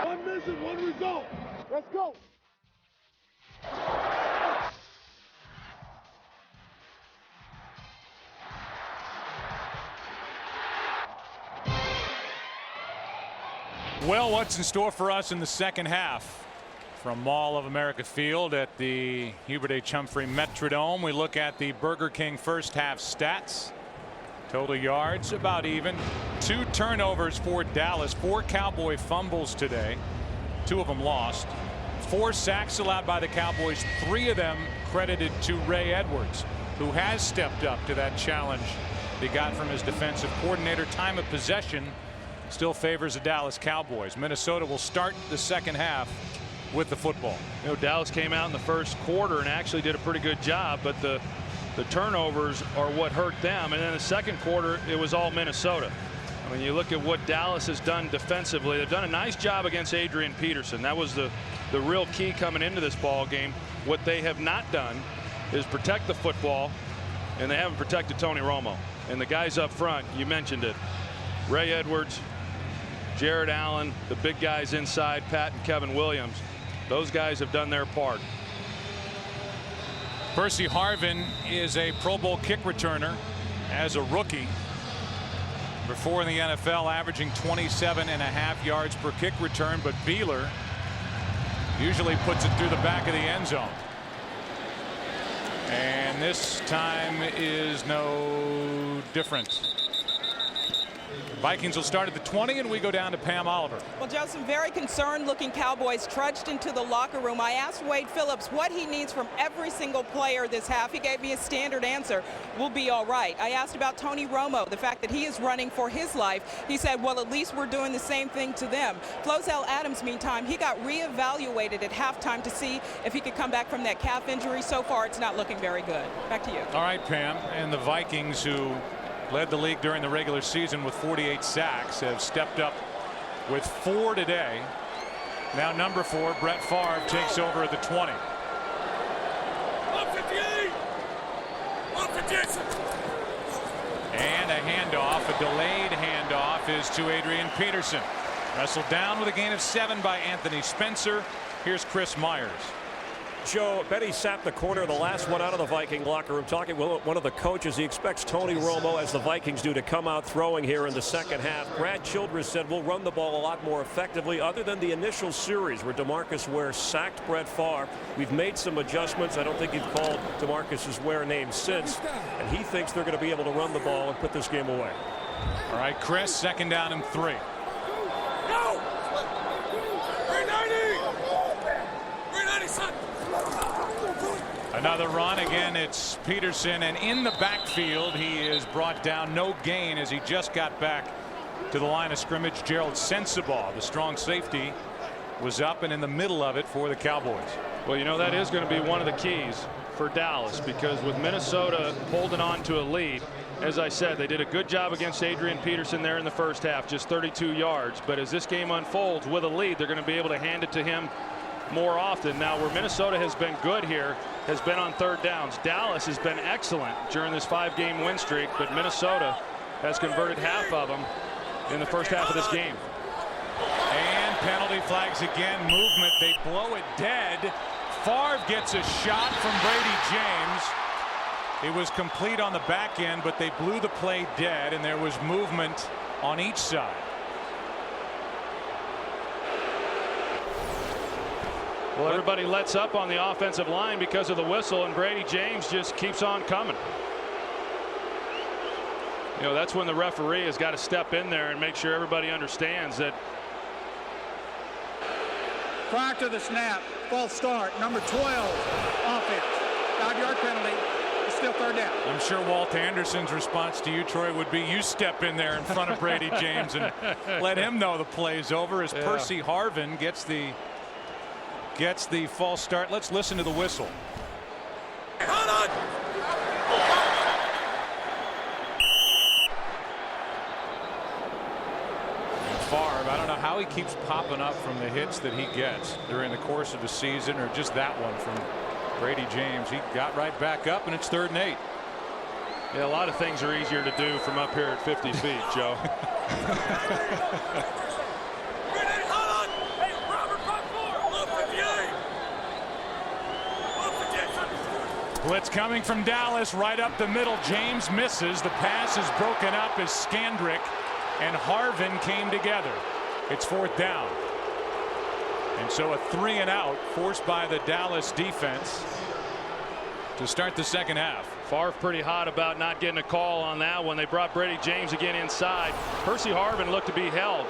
One mission, one result. Let's go. Well, what's in store for us in the second half? From Mall of America Field at the Hubert H. Humphrey Metrodome, we look at the Burger King first half stats. Total yards about even. 2 turnovers for Dallas. 4 Cowboy fumbles today. 2 of them lost. 4 sacks allowed by the Cowboys. 3 of them credited to Ray Edwards, who has stepped up to that challenge he got from his defensive coordinator. Time of possession still favors the Dallas Cowboys. Minnesota will start the second half with the football. Dallas came out in the first quarter and actually did a pretty good job, but the turnovers are what hurt them. And then the second quarter, it was all Minnesota. I mean, you look at what Dallas has done defensively. They've done a nice job against Adrian Peterson. That was the real key coming into this ball game. What they have not done is protect the football, and they haven't protected Tony Romo. And the guys up front, you mentioned it, Ray Edwards, Jared Allen, the big guys inside, Pat and Kevin Williams. Those guys have done their part. Percy Harvin is a Pro Bowl kick returner as a rookie. Before in the NFL, averaging 27.5 yards per kick return, but Beeler usually puts it through the back of the end zone. And this time is no different. Vikings will start at the 20, and we go down to Pam Oliver. Well, Joe, some very concerned looking Cowboys trudged into the locker room. I asked Wade Phillips what he needs from every single player this half. He gave me a standard answer: we'll be all right. I asked about Tony Romo, the fact that he is running for his life. He said, well, at least we're doing the same thing to them. Flozell Adams, meantime, he got reevaluated at halftime to see if he could come back from that calf injury. So far, it's not looking very good. Back to you. All right, Pam. And the Vikings, who led the league during the regular season with 48 sacks, have stepped up with 4 today. Now number 4, Brett Favre, takes over at the 20. 158. 158. And a handoff, a delayed handoff, is to Adrian Peterson. Wrestled down with a gain of 7 by Anthony Spencer. Here's Chris Myers. Joe, Betty Sapp, the corner, the last one out of the Viking locker room, talking with one of the coaches. He expects Tony Romo, as the Vikings do, to come out throwing here in the second half. Brad Childress said we'll run the ball a lot more effectively. Other than the initial series where DeMarcus Ware sacked Brett Favre, we've made some adjustments. I don't think he's called DeMarcus Ware name since, and he thinks they're going to be able to run the ball and put this game away. All right, Chris, second down and 3. Go! 390! 390, son! Another run. Again, it's Peterson, and in the backfield he is brought down. No gain as he just got back to the line of scrimmage. Gerald Sensabaugh, the strong safety, was up and in the middle of it for the Cowboys. Well, that is going to be one of the keys for Dallas, because with Minnesota holding on to a lead, as I said, they did a good job against Adrian Peterson there in the first half, just 32 yards. But as this game unfolds with a lead, they're going to be able to hand it to him more often. Now, where Minnesota has been good here has been on third downs. Dallas has been excellent during this 5-game win streak, but Minnesota has converted half of them in the first half of this game. And penalty flags again. Movement. They blow it dead. Favre gets a shot from Brady James. It was complete on the back end, but they blew the play dead, and there was movement on each side. Well, everybody lets up on the offensive line because of the whistle, and Brady James just keeps on coming. You know, that's when the referee has got to step in there and make sure everybody understands that. Prior to the snap, false start, number 12, offense. 5-yard penalty. It's still third down. I'm sure Walt Anderson's response to you, Troy, would be you step in there in front of Brady James and let him know the play's over as Percy Harvin gets the false start. Let's listen to the whistle. Hold on. Favre, I don't know how he keeps popping up from the hits that he gets during the course of the season, or just that one from Brady James. He got right back up, and it's 3rd and 8. Yeah, a lot of things are easier to do from up here at 50 feet, Joe. Blitz coming from Dallas right up the middle. James misses. The pass is broken up as Scandrick and Harvin came together. It's 4th down. And so a 3-and-out forced by the Dallas defense to start the second half. Favre pretty hot about not getting a call on that one. They brought Brady James again inside. Percy Harvin looked to be held,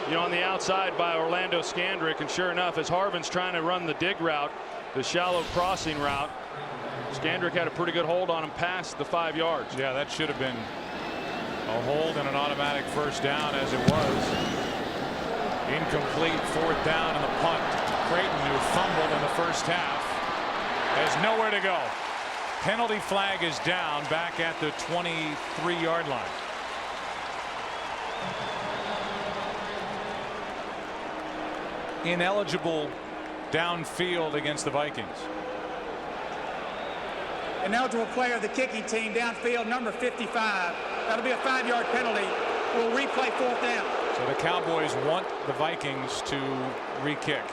you know, on the outside by Orlando Scandrick, and sure enough, as Harvin's trying to run the dig route, the shallow crossing route, Scandrick had a pretty good hold on him past the 5 yards. Yeah, that should have been a hold and an automatic first down, as it was. Incomplete 4th down and the punt. Creighton, who fumbled in the first half, has nowhere to go. Penalty flag is down back at the 23-yard line. Ineligible downfield against the Vikings. An eligible player of the kicking team downfield, number 55. That'll be a 5-yard penalty. We'll replay 4th down. So the Cowboys want the Vikings to re-kick.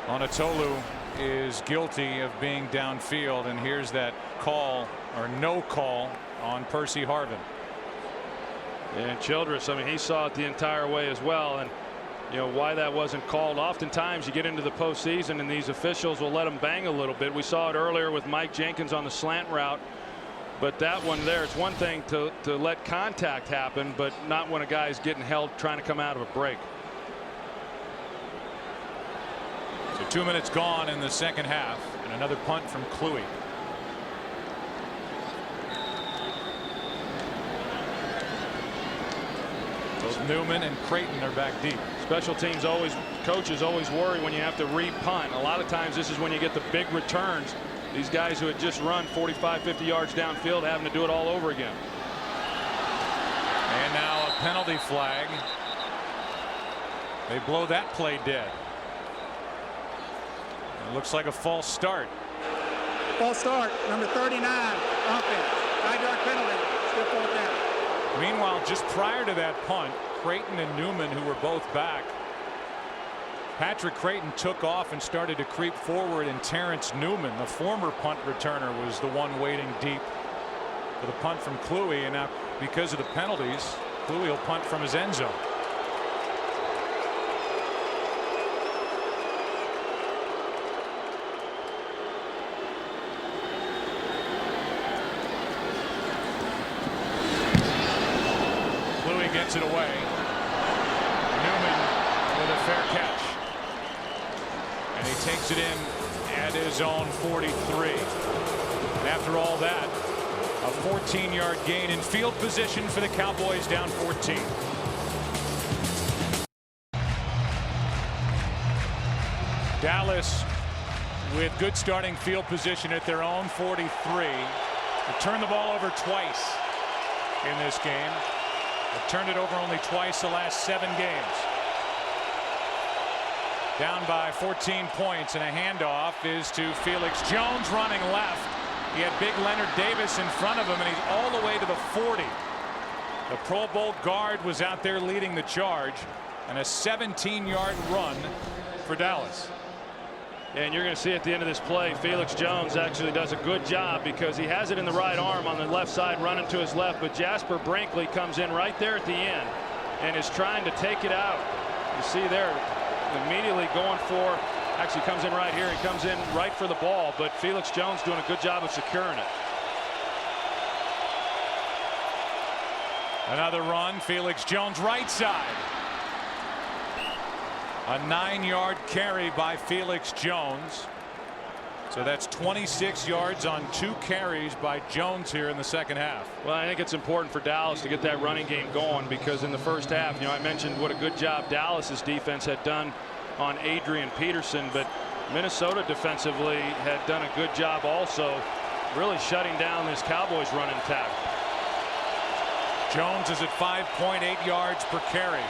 Onatolu is guilty of being downfield, and here's that call, or no call, on Percy Harvin. And Childress, I mean, he saw it the entire way as well, and you know why that wasn't called. Oftentimes you get into the postseason and these officials will let them bang a little bit. We saw it earlier with Mike Jenkins on the slant route, but that one there, it's one thing to let contact happen, but not when a guy's getting held trying to come out of a break. So 2 minutes gone in the second half, and another punt from Kluwe. Both Newman and Creighton are back deep. Special teams coaches always worry when you have to re-punt. A lot of times this is when you get the big returns. These guys who had just run 45-50 yards downfield having to do it all over again. And now a penalty flag. They blow that play dead. It looks like a false start. False start, number 39, offense. 5-yard penalty, still 4th down. Meanwhile, just prior to that punt, Creighton and Newman, who were both back, Patrick Creighton took off and started to creep forward, and Terrence Newman, the former punt returner, was the one waiting deep for the punt from Kluwe. And now, because of the penalties, Kluwe will punt from his end zone. Kluwe gets it away. Newman with a fair catch. And he takes it in at his own 43. And after all that, a 14-yard gain in field position for the Cowboys, down 14. Dallas with good starting field position at their own 43. They turned the ball over twice in this game. They've turned it over only twice the last 7 games. Down by 14 points, and a handoff is to Felix Jones running left. He had big Leonard Davis in front of him, and he's all the way to the 40. The Pro Bowl guard was out there leading the charge, and a 17-yard run for Dallas. And you're going to see at the end of this play, Felix Jones actually does a good job because he has it in the right arm on the left side running to his left, but Jasper Brinkley comes in right there at the end and is trying to take it out. You see there immediately going for, actually comes in right here. He comes in right for the ball, but Felix Jones doing a good job of securing it. Another run, Felix Jones right side. A 9-yard carry by Felix Jones. So that's 26 yards on 2 carries by Jones here in the second half. Well, I think it's important for Dallas to get that running game going because in the first half, I mentioned what a good job Dallas's defense had done on Adrian Peterson, but Minnesota defensively had done a good job also really shutting down this Cowboys running attack. Jones is at 5.8 yards per carry.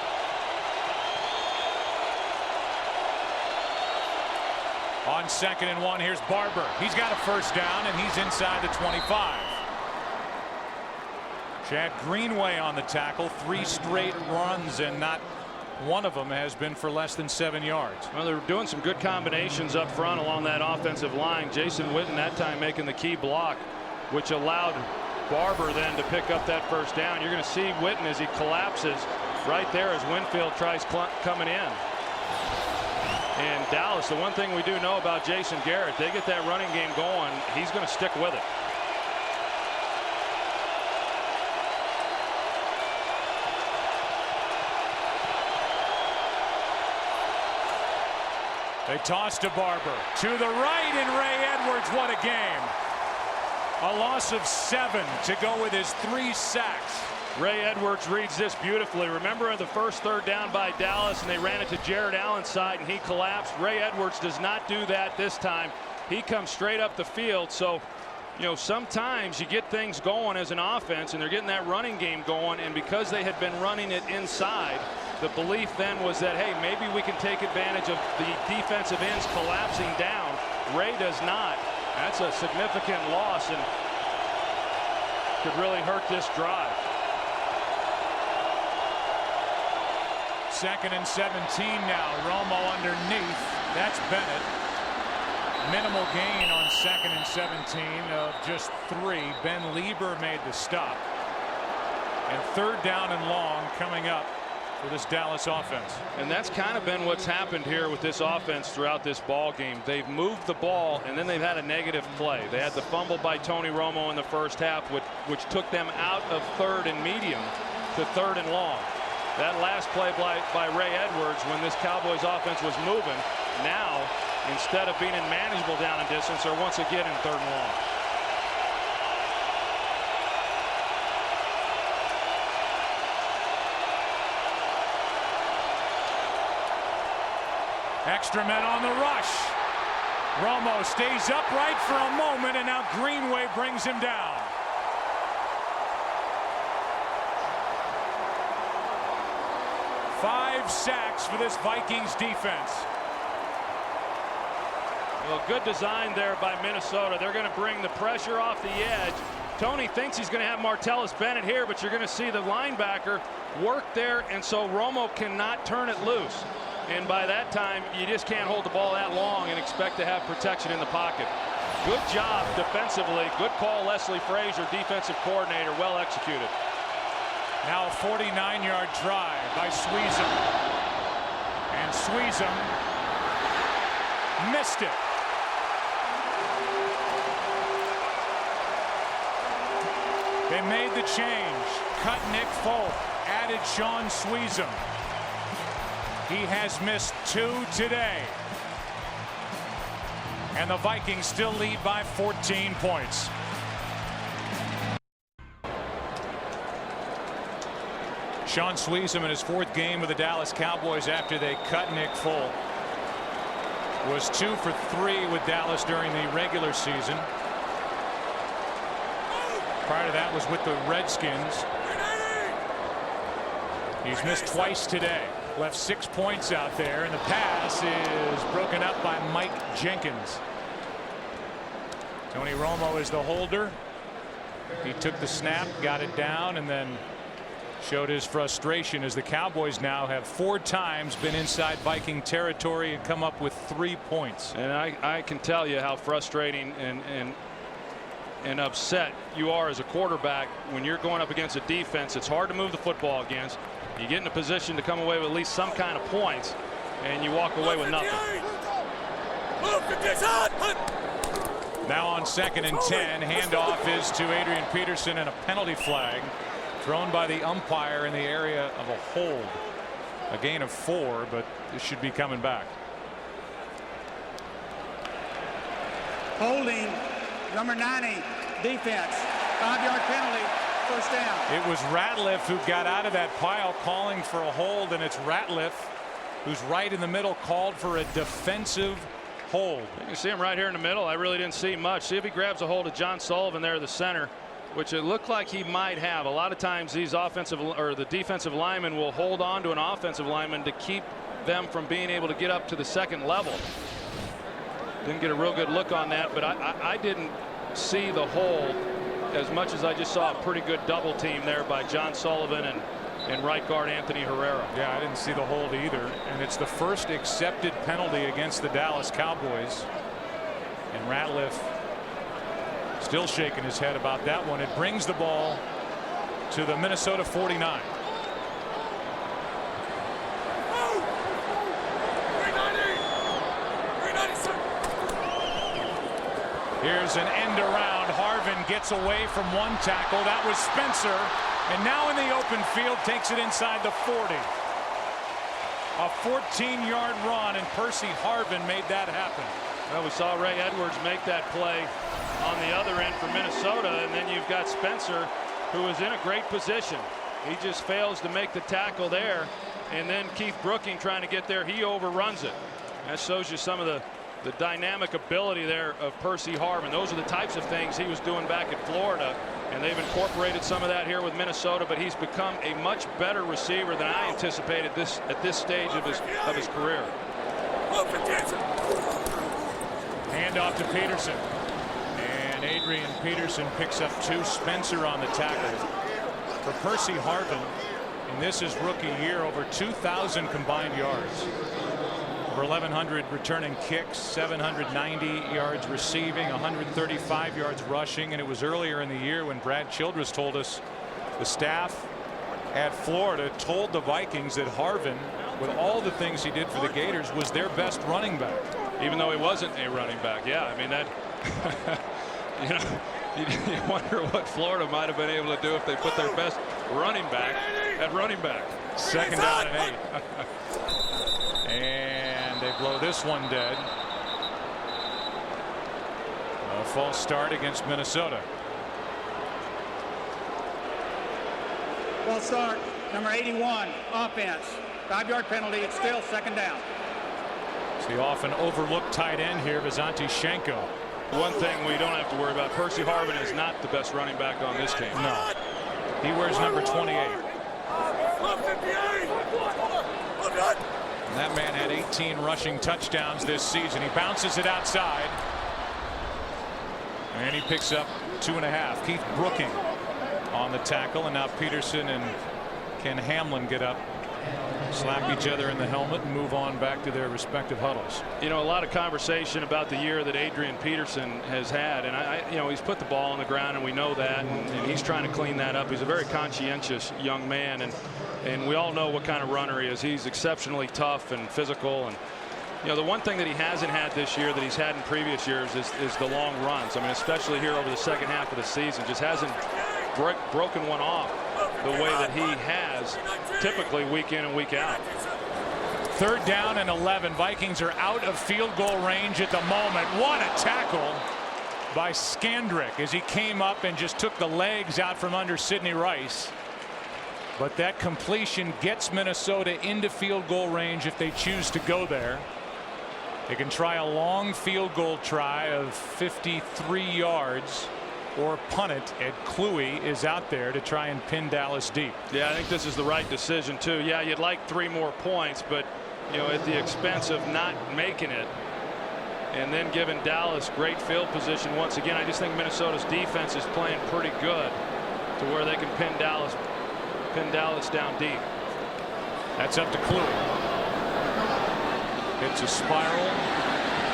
On 2nd and 1, here's Barber. He's got a first down, and he's inside the 25. Chad Greenway on the tackle. 3 straight runs, and not one of them has been for less than 7 yards. Well, they're doing some good combinations up front along that offensive line. Jason Witten that time making the key block, which allowed Barber then to pick up that first down. You're going to see Witten as he collapses right there as Winfield tries coming in. And Dallas, the one thing we do know about Jason Garrett, they get that running game going, he's going to stick with it. They toss to Barber. To the right, and Ray Edwards, what a game. A loss of 7 to go with his 3 sacks. Ray Edwards reads this beautifully. Remember the first 3rd down by Dallas and they ran it to Jared Allen's side and he collapsed. Ray Edwards does not do that this time. He comes straight up the field. So sometimes you get things going as an offense and they're getting that running game going, and because they had been running it inside, the belief then was that, hey, maybe we can take advantage of the defensive ends collapsing down. Ray does not. That's a significant loss and could really hurt this drive. 2nd and 17 now. Romo underneath. That's Bennett. Minimal gain on 2nd and 17 of just 3. Ben Lieber made the stop. And 3rd down and long coming up for this Dallas offense. And that's kind of been what's happened here with this offense throughout this ball game. They've moved the ball and then they've had a negative play. They had the fumble by Tony Romo in the first half, which took them out of 3rd and medium to 3rd and long. That last play by Ray Edwards when this Cowboys offense was moving, now instead of being in manageable down and distance, they're once again in 3rd and long. Extra men on the rush. Romo stays upright for a moment, and now Greenway brings him down. Five sacks for this Vikings defense. Well, good design there by Minnesota. They're going to bring the pressure off the edge. Tony thinks he's going to have Martellus Bennett here, but you're going to see the linebacker work there, and so Romo cannot turn it loose. And by that time, you just can't hold the ball that long and expect to have protection in the pocket. Good job defensively. Good call, Leslie Frazier, defensive coordinator. Well executed. Now a 49-yard try by Sweezum. And Sweezum missed it. They made the change. Cut Nick Folk. Added Sean Sweezum. He has missed 2 today. And the Vikings still lead by 14 points. Sean Sweezum in his 4th game with the Dallas Cowboys after they cut Nick Folk was 2 for 3 with Dallas during the regular season. Prior to that was with the Redskins. He's missed twice today. Left 6 points out there, and the pass is broken up by Mike Jenkins. Tony Romo is the holder. He took the snap, got it down, and then showed his frustration as the Cowboys now have 4 times been inside Viking territory and come up with 3 points. And I can tell you how frustrating and upset you are as a quarterback when you're going up against a defense. It's hard to move the football against. You get in a position to come away with at least some kind of points, and you walk away with nothing. Now on 2nd and 10, handoff is to Adrian Peterson, and a penalty flag thrown by the umpire in the area of a hold. A gain of 4, but this should be coming back. Holding number 90 defense. 5-yard penalty. First down. It was Ratliff who got out of that pile calling for a hold, and it's Ratliff who's right in the middle, called for a defensive hold. You can see him right here in the middle. I really didn't see much. See if he grabs a hold of John Sullivan there, the center, which it looked like he might have. A lot of times these offensive or the defensive linemen will hold on to an offensive lineman to keep them from being able to get up to the second level. Didn't get a real good look on that, but I didn't see the hold as much as I just saw a pretty good double team there by John Sullivan and right guard Anthony Herrera. Yeah, I didn't see the hold either, and it's the first accepted penalty against the Dallas Cowboys, and Ratliff still shaking his head about that one. It brings the ball to the Minnesota 49. Here's an end around. Harvin gets away from one tackle. That was Spencer. And now in the open field, takes it inside the 40. A 14-yard run, and Percy Harvin made that happen. Well, we saw Ray Edwards make that play on the other end for Minnesota, and then you've got Spencer, who is in a great position. He just fails to make the tackle there, and then Keith Brooking trying to get there, he overruns it. That shows you some of the dynamic ability there of Percy Harvin. Those are the types of things he was doing back at Florida, and they've incorporated some of that here with Minnesota, but he's become a much better receiver than I anticipated at this stage of his career. Handoff to Peterson, and Adrian Peterson picks up 2. Spencer on the tackle for Percy Harvin, and this is rookie year, over 2,000 combined yards. Over 1,100 returning kicks, 790 yards receiving, 135 yards rushing. And it was earlier in the year when Brad Childress told us the staff at Florida told the Vikings that Harvin, with all the things he did for the Gators, was their best running back. Even though he wasn't a running back. Yeah, I mean, that you wonder what Florida might have been able to do if they put their best running back at running back. 2nd down and 8. And they blow this one dead. A false start against Minnesota. False start. Number 81 offense. 5-yard penalty. It's still 2nd down. It's the often overlooked tight end here, Vizanti Shenko. One thing we don't have to worry about, Percy Harvin is not the best running back on this team. No. He wears number 28. And that man had 18 rushing touchdowns this season. He bounces it outside, and he picks up 2.5. Keith Brooking on the tackle, and now Peterson and Ken Hamlin get up, slap each other in the helmet, and move on back to their respective huddles. You know, a lot of conversation about the year that Adrian Peterson has had, and he's put the ball on the ground, and we know that, and he's trying to clean that up. He's a very conscientious young man, and we all know what kind of runner he is. He's exceptionally tough and physical, and the one thing that he hasn't had this year that he's had in previous years is the long runs. I mean, especially here over the second half of the season, just hasn't broken one off the way that he has typically week in and week out. 3rd down and 11. Vikings are out of field goal range at the moment. What a tackle by Skandrick as he came up and just took the legs out from under Sidney Rice. But that completion gets Minnesota into field goal range if they choose to go there. They can try a long field goal try of 53 yards or punt it. Ed Kluwe is out there to try and pin Dallas deep. Yeah, I think this is the right decision too. Yeah, you'd like 3 more points, but at the expense of not making it and then giving Dallas great field position once again. I just think Minnesota's defense is playing pretty good to where they can pin Dallas pin Dallas down deep. That's up to Kluwe. It's a spiral,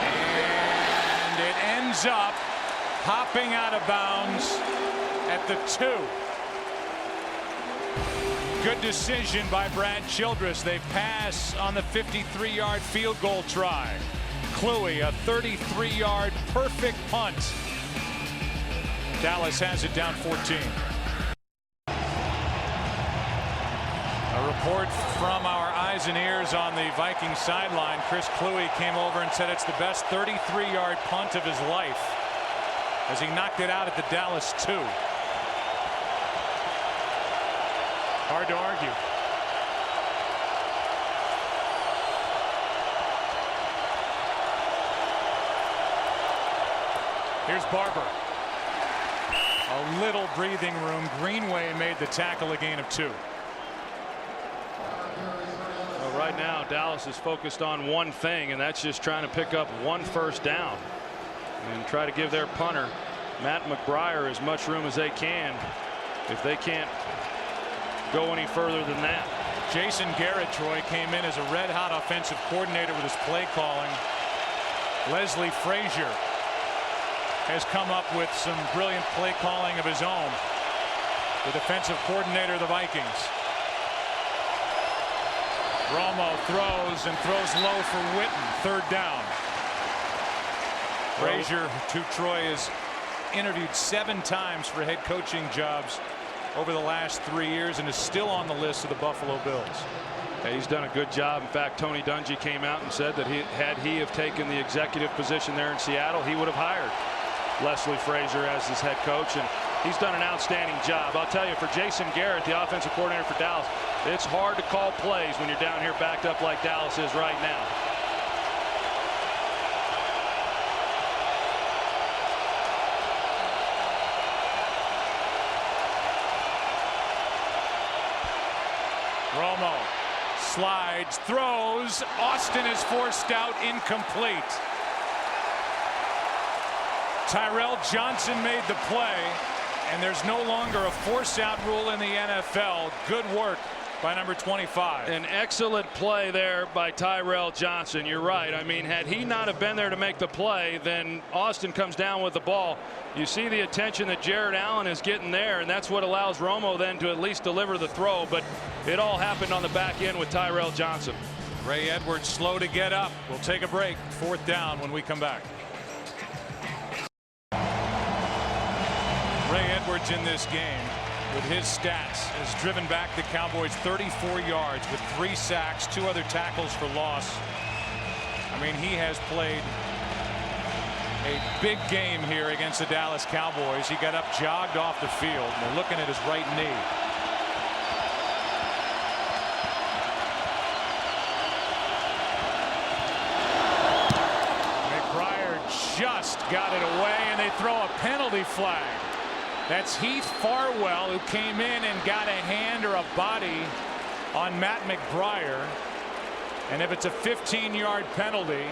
and it ends up hopping out of bounds at the 2. Good decision by Brad Childress. They pass on the 53-yard field goal try. Kluwe, a 33-yard perfect punt. Dallas has it down 14. A report from our eyes and ears on the Vikings sideline. Chris Kluwe came over and said it's the best 33-yard punt of his life as he knocked it out at the Dallas 2. Hard to argue. Here's Barber. A little breathing room. Greenway made the tackle, a gain of 2. Well, right now Dallas is focused on one thing, and that's just trying to pick up one first down and try to give their punter Matt McBriar as much room as they can if they can't go any further than that. Jason Garrett, Troy, came in as a red-hot offensive coordinator with his play calling. Leslie Frazier has come up with some brilliant play calling of his own. The defensive coordinator of the Vikings. Romo throws and throws low for Witten. 3rd down. Frazier, who Troy has interviewed 7 times for head coaching jobs over the last 3 years and is still on the list of the Buffalo Bills. Yeah, he's done a good job. In fact, Tony Dungy came out and said that had he have taken the executive position there in Seattle, he would have hired Leslie Frazier as his head coach, and he's done an outstanding job. I'll tell you, for Jason Garrett, the offensive coordinator for Dallas, it's hard to call plays when you're down here backed up like Dallas is right now. Romo slides, throws. Austin is forced out, incomplete. Tyrell Johnson made the play, and there's no longer a force out rule in the NFL. Good work by number 25. An excellent play there by Tyrell Johnson. You're right. I mean, had he not have been there to make the play, then Austin comes down with the ball. You see the attention that Jared Allen is getting there, and that's what allows Romo then to at least deliver the throw. But it all happened on the back end with Tyrell Johnson. Ray Edwards slow to get up. We'll take a break. 4th down when we come back. Ray Edwards in this game with his stats has driven back the Cowboys 34 yards with 3 sacks, 2 other tackles for loss. I mean, he has played a big game here against the Dallas Cowboys. He got up, jogged off the field, and they're looking at his right knee. McBriar just got it away, and they throw a penalty flag. That's Heath Farwell, who came in and got a hand or a body on Matt McBriar. And if it's a 15-yard penalty,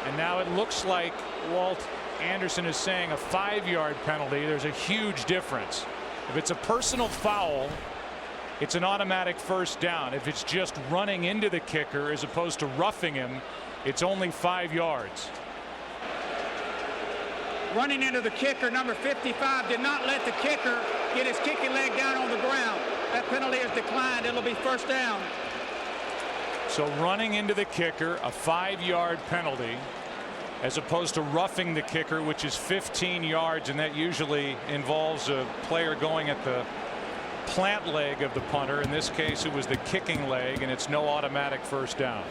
and now it looks like Walt Anderson is saying a 5-yard penalty, there's a huge difference. If it's a personal foul, it's an automatic first down. If it's just running into the kicker as opposed to roughing him, it's only 5 yards. Running into the kicker, number 55, did not let the kicker get his kicking leg down on the ground. That penalty is declined. It'll be first down. So running into the kicker, a 5-yard penalty, as opposed to roughing the kicker, which is 15 yards, and that usually involves a player going at the plant leg of the punter. In this case, it was the kicking leg, and it's no automatic first down.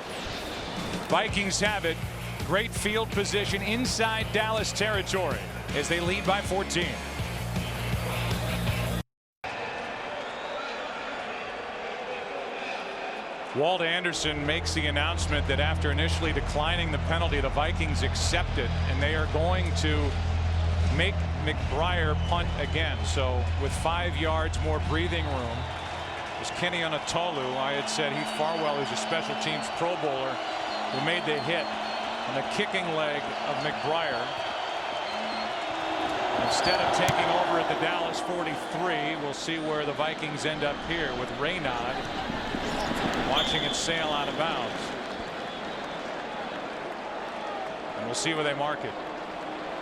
Vikings have it. Great field position inside Dallas territory as they lead by 14. Walt Anderson makes the announcement that after initially declining the penalty, the Vikings accept it, and they are going to make McBriar punt again. So with 5 yards more breathing room, as Kenny Anatolu, I had said Heath Farwell is a special teams Pro Bowler who made the hit on the kicking leg of McBriar. Instead of taking over at the Dallas 43, we'll see where the Vikings end up here with Raynaud watching it sail out of bounds. And we'll see where they mark it.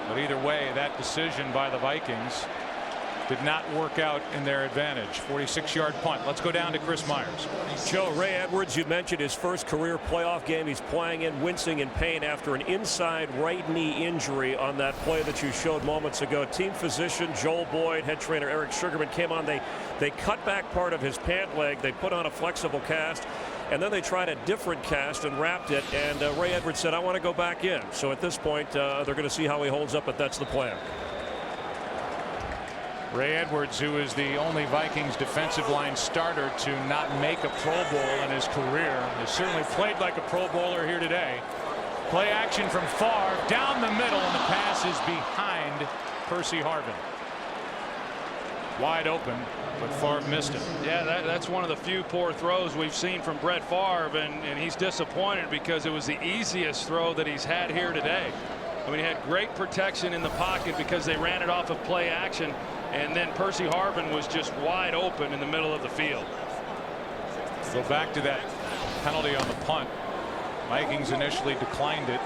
But either way, that decision by the Vikings did not work out in their advantage. 46-yard punt. Let's go down to Chris Myers. Joe, Ray Edwards, you mentioned his first career playoff game. He's playing in, wincing in pain after an inside right knee injury on that play that you showed moments ago. Team physician Joel Boyd, head trainer Eric Sugarman came on. They cut back part of his pant leg. They put on a flexible cast, and then they tried a different cast and wrapped it. And Ray Edwards said, I want to go back in. So at this point, they're going to see how he holds up, but that's the plan. Ray Edwards, who is the only Vikings defensive line starter to not make a Pro Bowl in his career, has certainly played like a Pro Bowler here today. Play action from Favre down the middle, and the pass is behind Percy Harvin. Wide open, but Favre missed it. Yeah, that's one of the few poor throws we've seen from Brett Favre, and he's disappointed because it was the easiest throw that he's had here today. I mean, he had great protection in the pocket because they ran it off of play action, and then Percy Harvin was just wide open in the middle of the field. Go back to that penalty on the punt. Vikings initially declined it.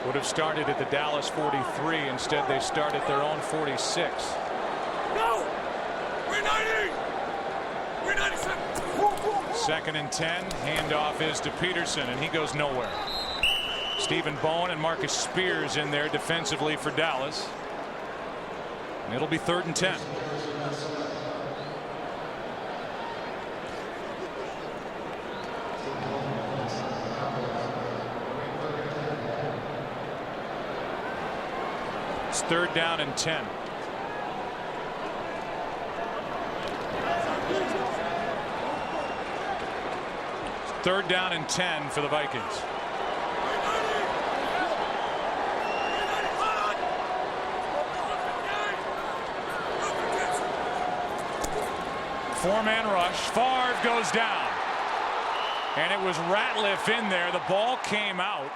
Would have started at the Dallas 43. Instead, they start at their own 46. No! We're 90! We're 97! 2nd and 10. Handoff is to Peterson, and he goes nowhere. Stephen Bowen and Marcus Spears in there defensively for Dallas. And it'll be 3rd and 10. It's 3rd down and 10. It's 3rd down and 10 for the Vikings. Four-man rush. Favre goes down. And it was Ratliff in there. The ball came out.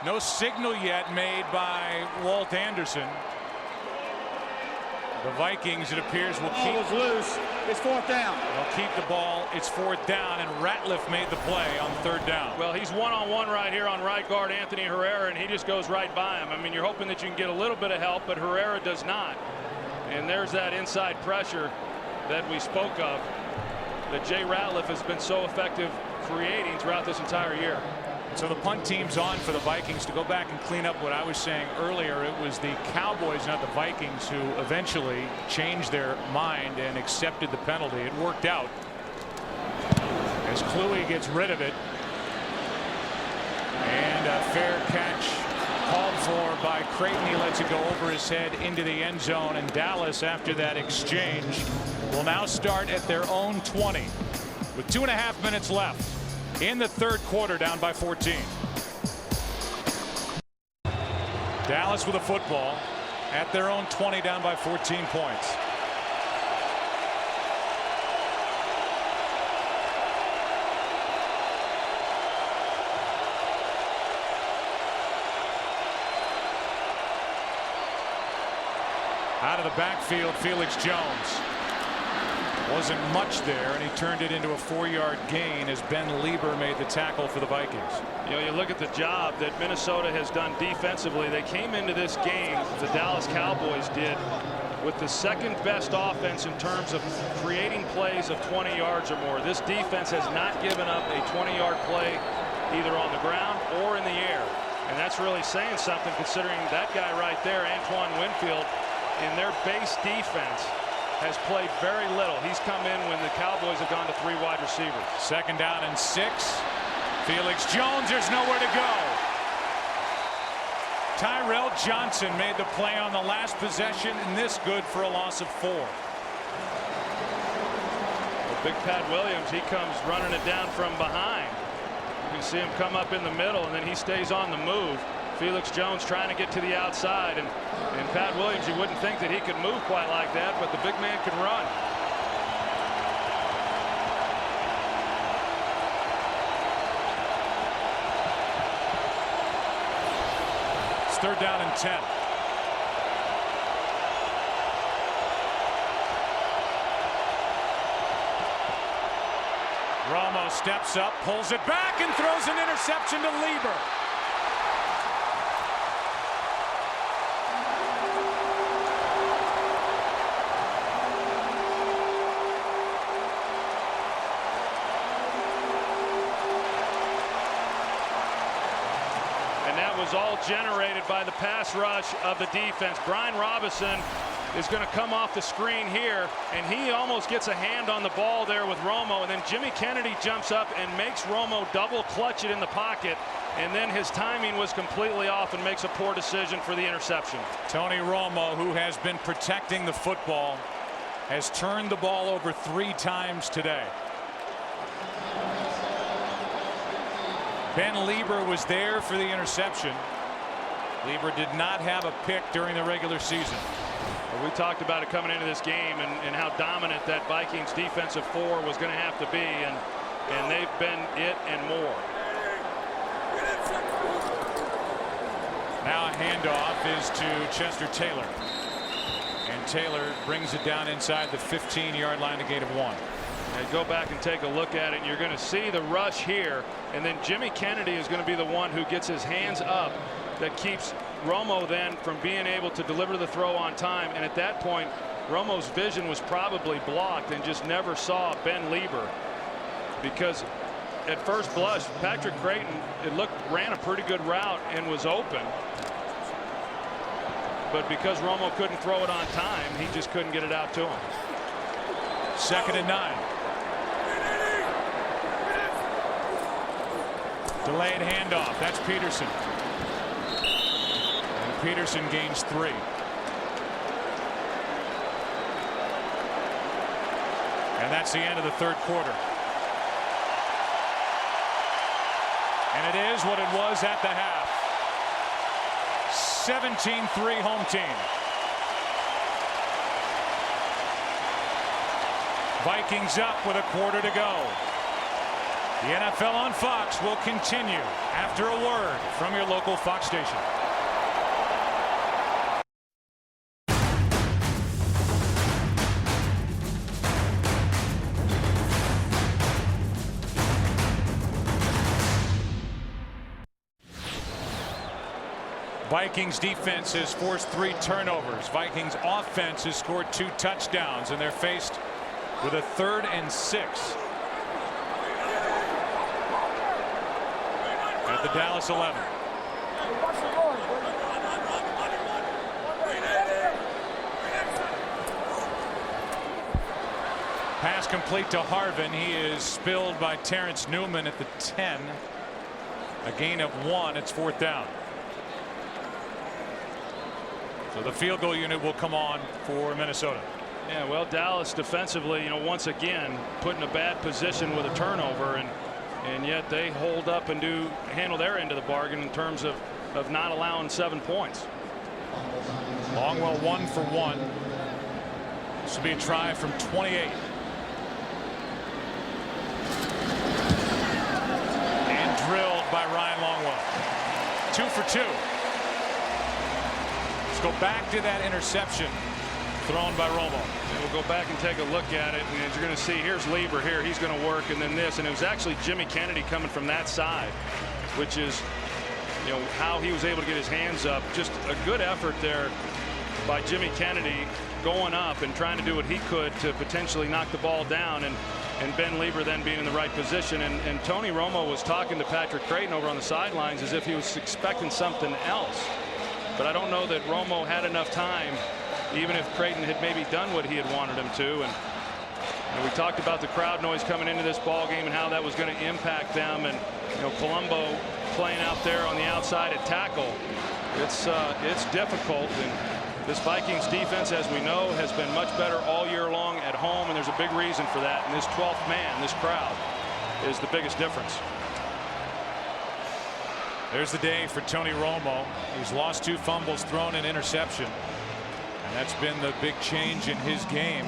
No signal yet made by Walt Anderson. The Vikings, it appears, will keep. Ball was loose. It's 4th down. They'll keep the ball. It's 4th down, and Ratliff made the play on 3rd down. Well, he's one-on-one right here on right guard Anthony Herrera, and he just goes right by him. I mean, you're hoping that you can get a little bit of help, but Herrera does not. And there's that inside pressure that we spoke of that Jay Ratliff has been so effective creating throughout this entire year. So the punt team's on for the Vikings. To go back and clean up what I was saying earlier, it was the Cowboys, not the Vikings, who eventually changed their mind and accepted the penalty. It worked out as Kluwe gets rid of it, and a fair catch called for by Creighton. He lets it go over his head into the end zone, and Dallas, after that exchange, will now start at their own 20 with 2.5 minutes left in the 3rd quarter, down by 14. Dallas with a football at their own 20, down by 14 points. Out of the backfield, Felix Jones. Wasn't much there, and he turned it into a 4-yard gain as Ben Lieber made the tackle for the Vikings. You know, you look at the job that Minnesota has done defensively. They came into this game, the Dallas Cowboys did, with the 2nd best offense in terms of creating plays of 20 yards or more. This defense has not given up a 20-yard play either on the ground or in the air. And that's really saying something, considering that guy right there, Antoine Winfield, in their base defense has played very little. He's come in when the Cowboys have gone to 3 wide receivers. 2nd down and 6. Felix Jones, there's nowhere to go. Tyrell Johnson made the play on the last possession, and this good for a loss of 4. Well, Big Pat Williams, he comes running it down from behind. You can see him come up in the middle, and then he stays on the move. Felix Jones trying to get to the outside, and Pat Williams, you wouldn't think that he could move quite like that, but the big man can run. It's 3rd down and 10. Romo steps up, pulls it back, and throws an interception to Lieber. And that was all generated by the pass rush of the defense. Brian Robinson is going to come off the screen here, and he almost gets a hand on the ball there with Romo, and then Jimmy Kennedy jumps up and makes Romo double clutch it in the pocket, and then his timing was completely off and makes a poor decision for the interception. Tony Romo, who has been protecting the football, has turned the ball over 3 times today. Ben Lieber was there for the interception. Lieber did not have a pick during the regular season. Well, we talked about it coming into this game and how dominant that Vikings defensive 4 was going to have to be, and they've been it and more. Now a handoff is to Chester Taylor, and Taylor brings it down inside the 15-yard line to gain of 1. And go back and take a look at it, and you're going to see the rush here, and then Jimmy Kennedy is going to be the one who gets his hands up that keeps Romo then from being able to deliver the throw on time. And at that point, Romo's vision was probably blocked and just never saw Ben Lieber, because at first blush Patrick Creighton, it looked, ran a pretty good route and was open, but because Romo couldn't throw it on time, he just couldn't get it out to him. 2nd and 9. Delayed handoff. That's Peterson. And Peterson gains 3. And that's the end of the 3rd quarter. And it is what it was at the half. 17-3 home team. Vikings up with a quarter to go. The NFL on Fox will continue after a word from your local Fox station. Vikings defense has forced 3 turnovers. Vikings offense has scored 2 touchdowns, and they're faced with a 3rd and 6 at the Dallas 11. Pass complete to Harvin. He is spilled by Terrence Newman at the 10. A gain of 1. It's 4th down. So the field goal unit will come on for Minnesota. Yeah, well, Dallas defensively, once again put in a bad position with a turnover, and yet they hold up and handle their end of the bargain in terms of not allowing 7 points. Longwell 1 for 1. This will be a try from 28. And drilled by Ryan Longwell. 2 for 2. Let's go back to that interception thrown by Romo. And we'll go back and take a look at it, and as you're going to see, here's Lieber here. He's going to work, and then this, and it was actually Jimmy Kennedy coming from that side, which is how he was able to get his hands up. Just a good effort there by Jimmy Kennedy, going up and trying to do what he could to potentially knock the ball down, and Ben Lieber then being in the right position. And Tony Romo was talking to Patrick Creighton over on the sidelines as if he was expecting something else, but I don't know that Romo had enough time, even if Creighton had maybe done what he had wanted him to. And we talked about the crowd noise coming into this ball game and how that was going to impact them. And Colombo playing out there on the outside at tackle, it's difficult. And this Vikings defense, as we know, has been much better all year long at home, and there's a big reason for that. And this 12th man, this crowd, is the biggest difference. There's the day for Tony Romo. He's lost 2 fumbles, thrown an interception. And that's been the big change in his game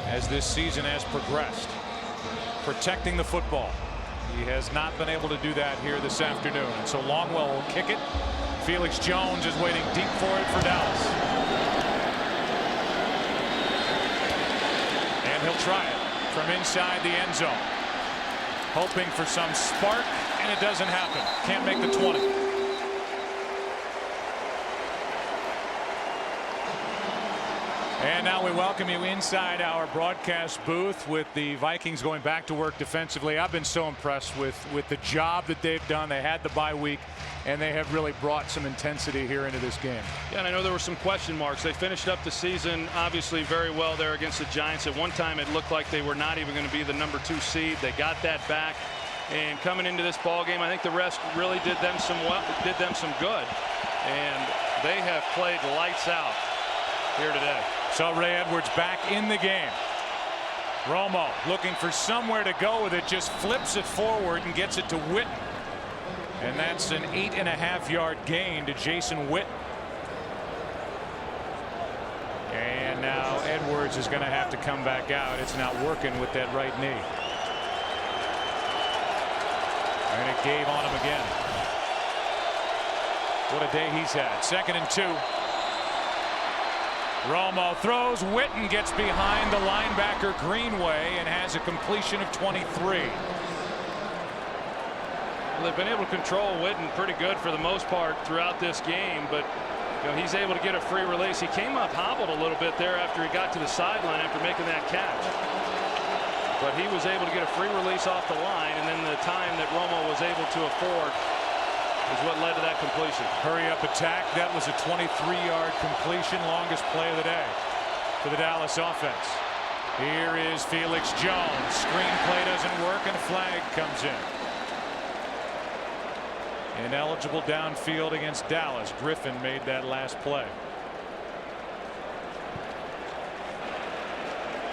as this season has progressed. Protecting the football. He has not been able to do that here this afternoon. And so Longwell will kick it. Felix Jones is waiting deep for it for Dallas. And he'll try it from inside the end zone. hoping for some spark, and it doesn't happen. Can't make the 20. And now we welcome you inside our broadcast booth with the Vikings going back to work defensively. I've been so impressed with the job that they've done. They had the bye week, and they have really brought some intensity here into this game. Yeah, and I know there were some question marks. They finished up the season obviously very well there against the Giants. At one time, it looked like they were not even going to be the #2 seed. They got that back, and coming into this ball game, I think the rest really did them some good, and they have played lights out here today. So Ray Edwards back in the game. Romo looking for somewhere to go with it, just flips it forward and gets it to Witten. And that's an 8.5-yard gain to Jason Witten. And now Edwards is going to have to come back out. It's not working with that right knee. And it gave on him again. What a day he's had. 2nd and 2. Romo throws. Witten gets behind the linebacker Greenway and has a completion of 23. Well, they've been able to control Witten pretty good for the most part throughout this game, but he's able to get a free release. He came up hobbled a little bit there after he got to the sideline after making that catch, but he was able to get a free release off the line, and then the time that Romo was able to afford is what led to that completion. Hurry up attack. That was a 23-yard completion, longest play of the day for the Dallas offense. Here is Felix Jones. Screenplay doesn't work and a flag comes in. Ineligible downfield against Dallas. Griffin made that last play.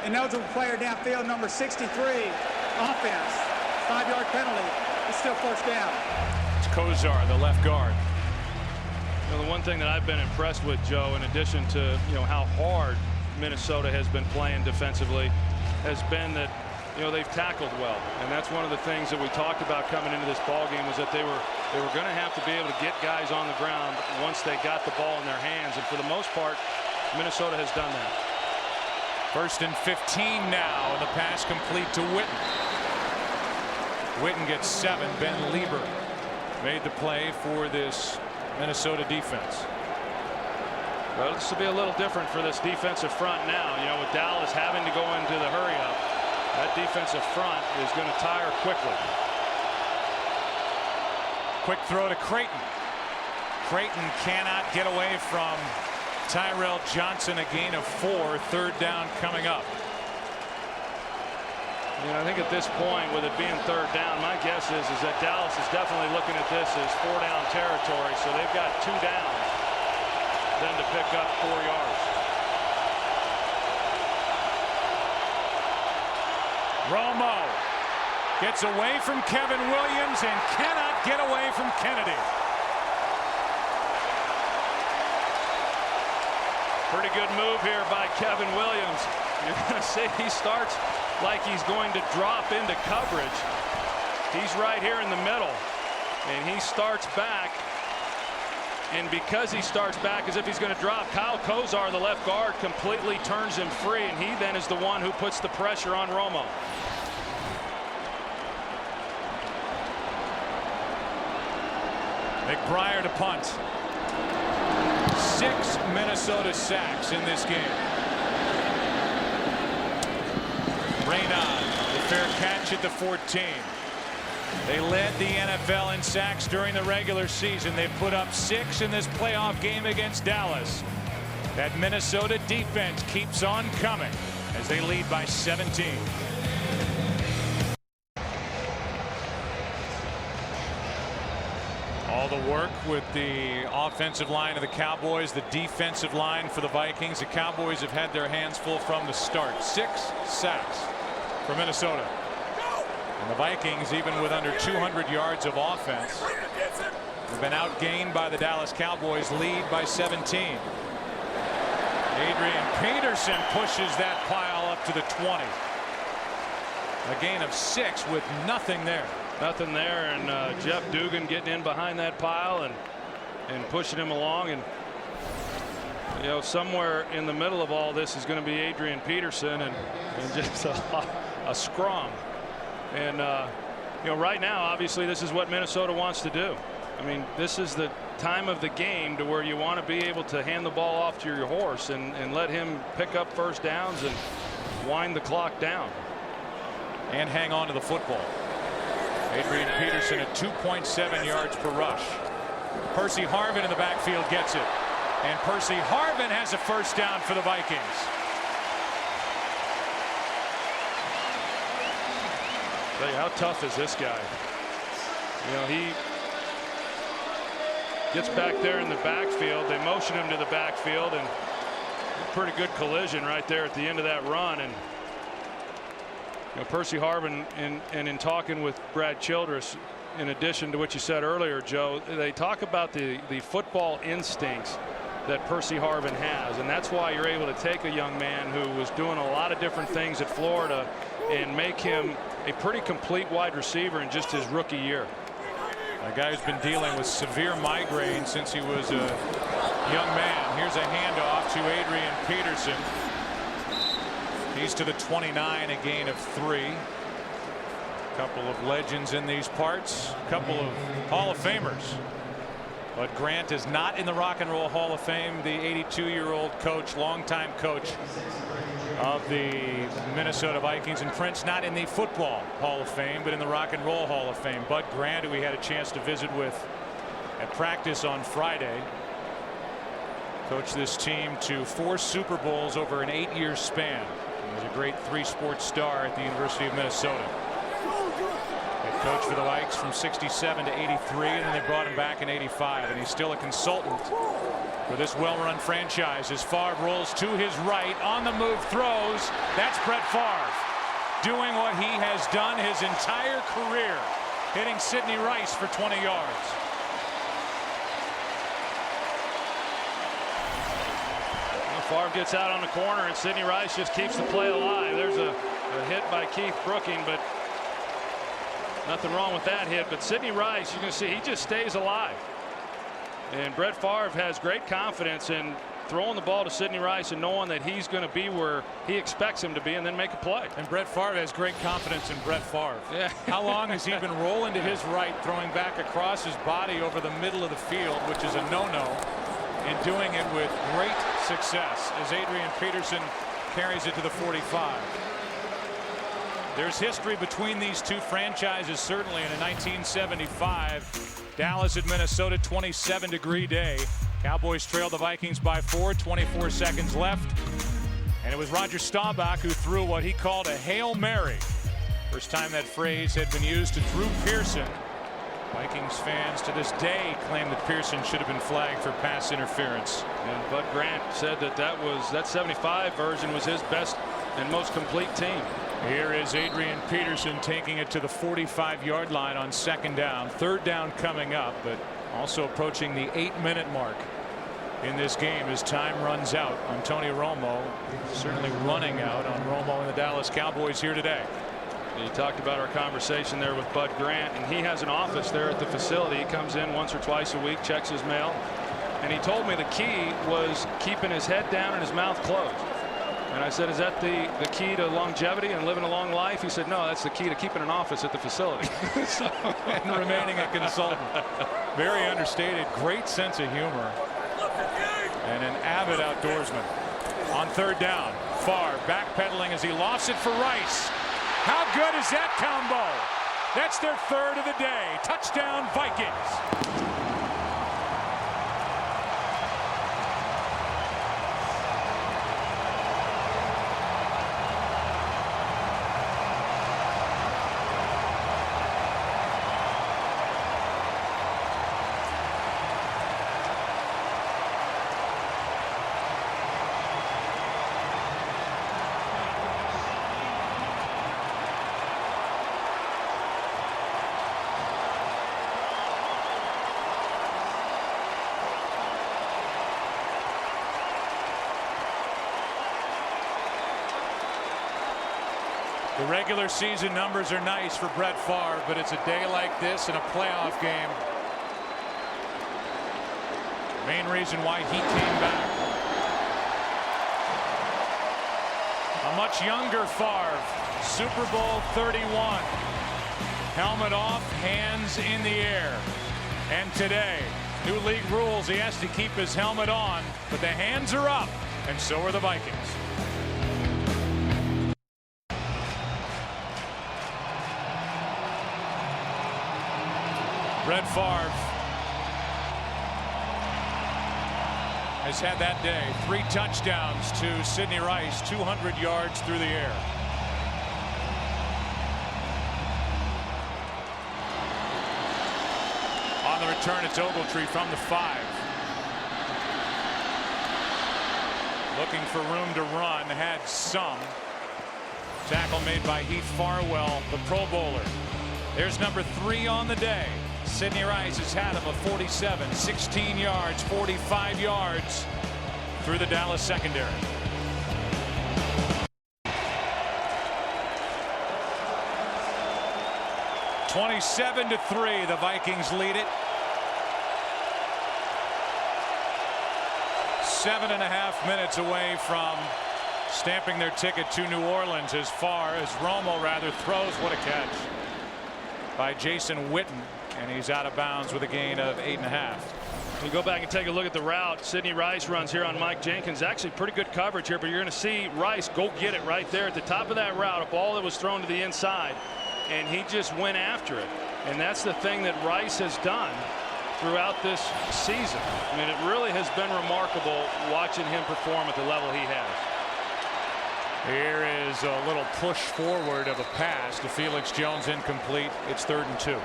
Ineligible player downfield, number 63, offense. 5-yard penalty. It's still first down. It's Kozar, the left guard. The one thing that I've been impressed with, Joe, in addition to how hard Minnesota has been playing defensively, has been that they've tackled well, and that's one of the things that we talked about coming into this ball game, was that they were going to have to be able to get guys on the ground once they got the ball in their hands, and for the most part, Minnesota has done that. 1st and 15 now, and the pass complete to Witten. Witten gets 7. Ben Lieber made the play for this Minnesota defense. Well, this will be a little different for this defensive front now. With Dallas having to go into the hurry-up, that defensive front is going to tire quickly. Quick throw to Creighton. Creighton cannot get away from Tyrell Johnson. A gain of 4. 3rd down coming up. I think at this point, with it being 3rd down, my guess is that Dallas is definitely looking at this as 4-down territory. So they've got 2 downs, then to pick up 4 yards. Romo gets away from Kevin Williams and cannot get away from Kennedy. Pretty good move here by Kevin Williams. You're going to see he starts like he's going to drop into coverage. He's right here in the middle, and he starts back. And because he starts back as if he's going to drop, Kyle Kozar, the left guard, completely turns him free, and he then is the one who puts the pressure on Romo. McBriar to punt. 6 Minnesota sacks in this game. Reynaud, the fair catch at the 14. They led the NFL in sacks during the regular season. They put up 6 in this playoff game against Dallas. That Minnesota defense keeps on coming as they lead by 17. All the work with the offensive line of the Cowboys, the defensive line for the Vikings. The Cowboys have had their hands full from the start. 6 sacks for Minnesota. And the Vikings, even with under 200 yards of offense, have been outgained by the Dallas Cowboys, lead by 17. Adrian Peterson pushes that pile up to the 20. A gain of 6 with nothing there. Nothing there, and Jeff Dugan getting in behind that pile and pushing him along, and somewhere in the middle of all this is going to be Adrian Peterson and just a scrum, and You know, right now, obviously, this is what Minnesota wants to do. I mean, this is the time of the game to where you want to be able to hand the ball off to your horse and let him pick up first downs and wind the clock down. And hang on to the football. Adrian Peterson at 2.7 yards per rush. Percy Harvin in the backfield gets it. And Percy Harvin has a first down for the Vikings. Hey, how tough is this guy? You know, he gets back there in the backfield. They motion him to the backfield, and a pretty good collision right there at the end of that run. And you know, Percy Harvin, in talking with Brad Childress, in addition to what you said earlier, Joe, they talk about the football instincts that Percy Harvin has, and that's why you're able to take a young man who was doing a lot of different things at Florida and make him a pretty complete wide receiver in just his rookie year. A guy who's been dealing with severe migraine since he was a young man. Here's a handoff to Adrian Peterson. He's to the 29, a gain of 3. Couple of legends in these parts, couple of Hall of Famers. But Grant is not in the Rock and Roll Hall of Fame. The 82-year-old coach, longtime coach of the Minnesota Vikings, and Prince not in the Football Hall of Fame, but in the Rock and Roll Hall of Fame. Bud Grant, who we had a chance to visit with at practice on Friday, coached this team to 4 Super Bowls over an 8-year span. He was a great 3-sport star at the University of Minnesota. Head coach for the Vikes from 67 to 83, and then they brought him back in 85, and he's still a consultant for this well-run franchise as Favre rolls to his right, on the move, throws. That's Brett Favre doing what he has done his entire career, hitting Sidney Rice for 20 yards. Favre gets out on the corner, and Sidney Rice just keeps the play alive. There's a hit by Keith Brooking, but nothing wrong with that hit. But Sidney Rice, you can see he just stays alive. And Brett Favre has great confidence in throwing the ball to Sidney Rice and knowing that he's going to be where he expects him to be and then make a play. And Brett Favre has great confidence in Brett Favre. Yeah. How long has he been rolling to his right, throwing back across his body over the middle of the field, which is a no-no, and doing it with great success as Adrian Peterson carries it to the 45. There's history between these two franchises, certainly. In a 1975 Dallas at Minnesota 27-degree day, Cowboys trailed the Vikings by 4, 24 seconds left, and it was Roger Staubach who threw what he called a Hail Mary. First time that phrase had been used to Drew Pearson. Vikings fans to this day claim that Pearson should have been flagged for pass interference. And Bud Grant said that 75 version was his best and most complete team. Here is Adrian Peterson taking it to the 45-yard line on 2nd down. 3rd down coming up, but also approaching the 8-minute mark in this game as time runs out on Tony Romo. Certainly running out on Romo and the Dallas Cowboys here today. You talked about our conversation there with Bud Grant, and he has an office there at the facility. He comes in once or twice a week, checks his mail, and he told me the key was keeping his head down and his mouth closed. And I said, is that the key to longevity and living a long life? He said, no, that's the key to keeping an office at the facility. And remaining a consultant. Very understated, great sense of humor, and an avid outdoorsman. On 3rd down, Favre backpedaling as he lofts it for Rice. How good is that combo? That's their 3rd of the day. Touchdown, Vikings. The regular season numbers are nice for Brett Favre, but it's a day like this in a playoff game. Main reason why he came back. A much younger Favre, Super Bowl 31. Helmet off, hands in the air. And today, new league rules, he has to keep his helmet on, but the hands are up, and so are the Vikings. Brett Favre has had that day. 3 touchdowns to Sidney Rice, 200 yards through the air. On the return, it's Ogletree from the 5. Looking for room to run, had some. Tackle made by Heath Farwell, the Pro Bowler. There's number 3 on the day. Sidney Rice has had him a 47, 16 yards, 45 yards through the Dallas secondary. (27-3), the Vikings lead it. 7.5 minutes away from stamping their ticket to New Orleans as far as Romo throws. What a catch by Jason Witten, and he's out of bounds with a gain of 8.5. You go back and take a look at the route Sidney Rice runs here on Mike Jenkins. Actually pretty good coverage here, but you're going to see Rice go get it right there at the top of that route, a ball that was thrown to the inside, and he just went after it. And that's the thing that Rice has done throughout this season. I mean, it really has been remarkable watching him perform at the level he has. Here is a little push forward of a pass to Felix Jones, incomplete. It's 3rd and 2.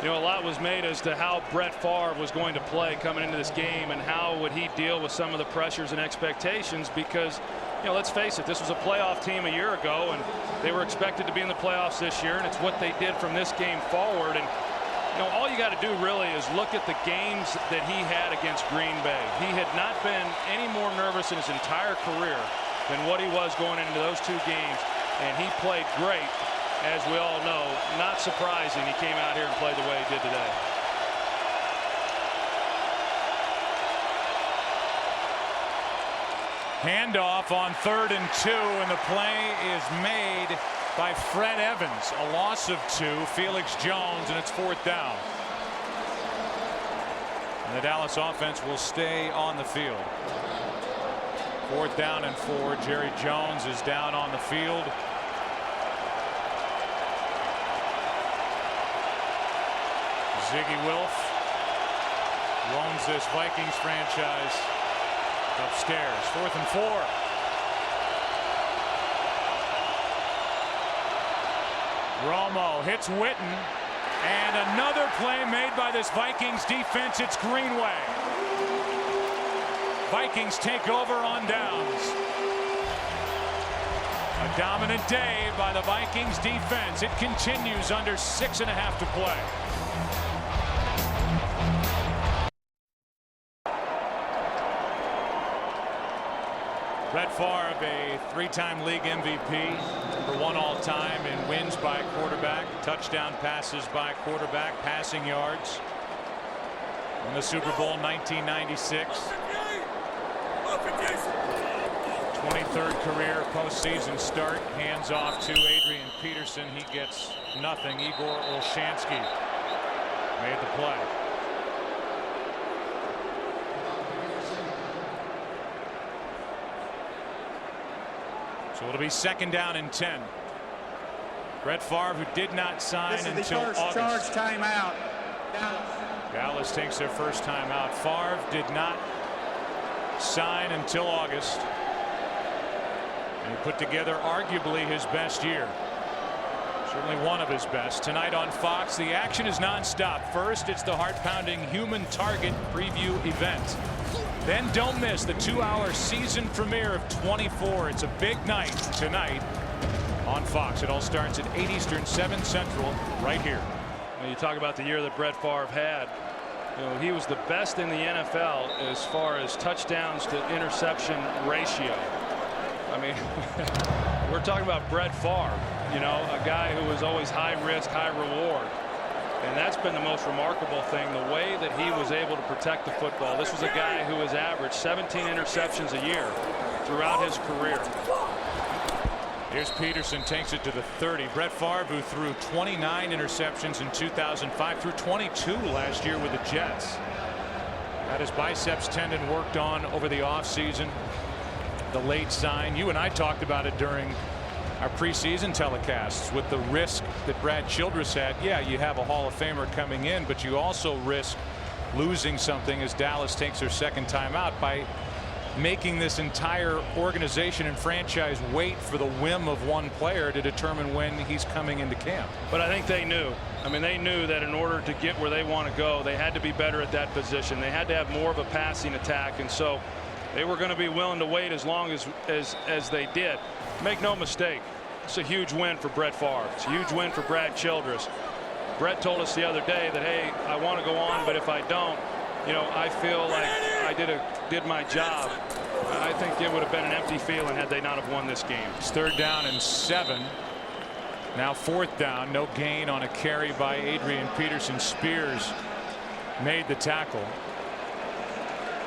You know, a lot was made as to how Brett Favre was going to play coming into this game and how would he deal with some of the pressures and expectations, because, you know, let's face it, this was a playoff team a year ago and they were expected to be in the playoffs this year, and it's what they did from this game forward. And you know, all you got to do really is look at the games that he had against Green Bay. He had not been any more nervous in his entire career than what he was going into those 2 games, and he played great. As we all know, not surprising he came out here and played the way he did today. Handoff on 3rd and 2, and the play is made by Fred Evans. A loss of 2. Felix Jones, and it's 4th down. And the Dallas offense will stay on the field. 4th down and 4. Jerry Jones is down on the field. Ziggy Wilf loans this Vikings franchise upstairs. 4th and 4. Romo hits Witten, and another play made by this Vikings defense. It's Greenway. Vikings take over on downs. A dominant day by the Vikings defense. It continues under 6.5 to play. Brett Favre, a 3-time league MVP, number 1 all-time in wins by quarterback, touchdown passes by quarterback, passing yards. In the Super Bowl 1996. 23rd career postseason start. Hands off to Adrian Peterson. He gets nothing. Igor Olshansky made the play. So it'll be 2nd down and 10. Brett Favre, who did not sign until August. Charge timeout. Dallas takes their first timeout. Favre did not sign until August. And he put together arguably his best year. Certainly one of his best. Tonight on Fox, the action is nonstop. First, it's the heart-pounding Human Target preview event. Then don't miss the 2-hour season premiere of 24. It's a big night tonight on Fox. It all starts at 8 Eastern, 7 Central, right here. When you talk about the year that Brett Favre had, you know, he was the best in the NFL as far as touchdowns to interception ratio. I mean, we're talking about Brett Favre, you know, a guy who was always high risk, high reward. And that's been the most remarkable thing, the way that he was able to protect the football. This was a guy who has averaged 17 interceptions a year throughout his career. Here's Peterson, takes it to the 30. Brett Favre, who threw 29 interceptions in 2005, threw 22 last year with the Jets. Had his biceps tendon worked on over the offseason. The late sign. You and I talked about it during our preseason telecasts with the risk that Brad Childress had. Yeah, you have a Hall of Famer coming in, but you also risk losing something as Dallas takes their second time out by making this entire organization and franchise wait for the whim of one player to determine when he's coming into camp. But I think they knew. I mean, they knew that in order to get where they want to go, they had to be better at that position. They had to have more of a passing attack, and so they were going to be willing to wait as long as they did. Make no mistake, it's a huge win for Brett Favre. It's a huge win for Brad Childress. Brett told us the other day that, hey, I want to go on, but if I don't, you know, I feel like I did my job. I think it would have been an empty feeling had they not have won this game. It's 3rd down and 7. Now 4th down. No gain on a carry by Adrian Peterson. Spears made the tackle.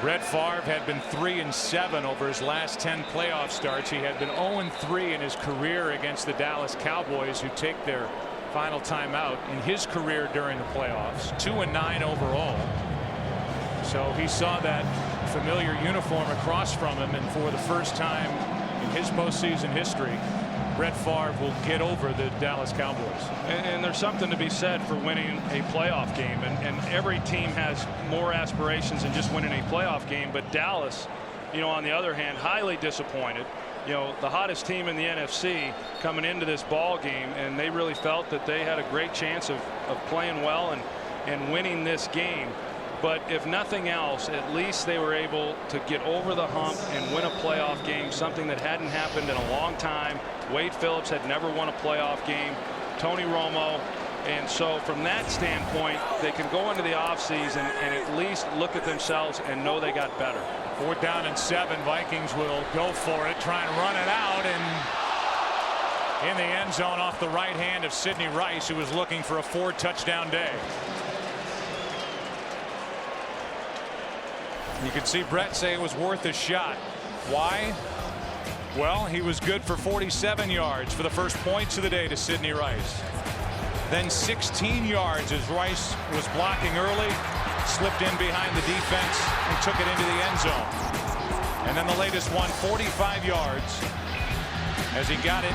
Brett Favre had been 3-7 over his last 10 playoff starts. He had been 0-3 in his career against the Dallas Cowboys, who take their final timeout in his career during the playoffs. 2-9 overall. So he saw that familiar uniform across from him, and for the first time in his postseason history, Brett Favre will get over the Dallas Cowboys. And there's something to be said for winning a playoff game, and every team has more aspirations than just winning a playoff game. But Dallas, you know, on the other hand, highly disappointed. You know, the hottest team in the NFC coming into this ball game, and they really felt that they had a great chance of playing well and winning this game. But if nothing else, at least they were able to get over the hump and win a playoff game, something that hadn't happened in a long time. Wade Phillips had never won a playoff game. Tony Romo. And so from that standpoint, they can go into the offseason and at least look at themselves and know they got better. 4th down and 7. Vikings will go for it, try and run it out, and in the end zone off the right hand of Sidney Rice, who was looking for a 4-touchdown day. You could see Brett say it was worth a shot. Why? Well, he was good for 47 yards for the first points of the day to Sidney Rice. Then 16 yards as Rice was blocking early, slipped in behind the defense and took it into the end zone. And then the latest one, 45 yards as he got it,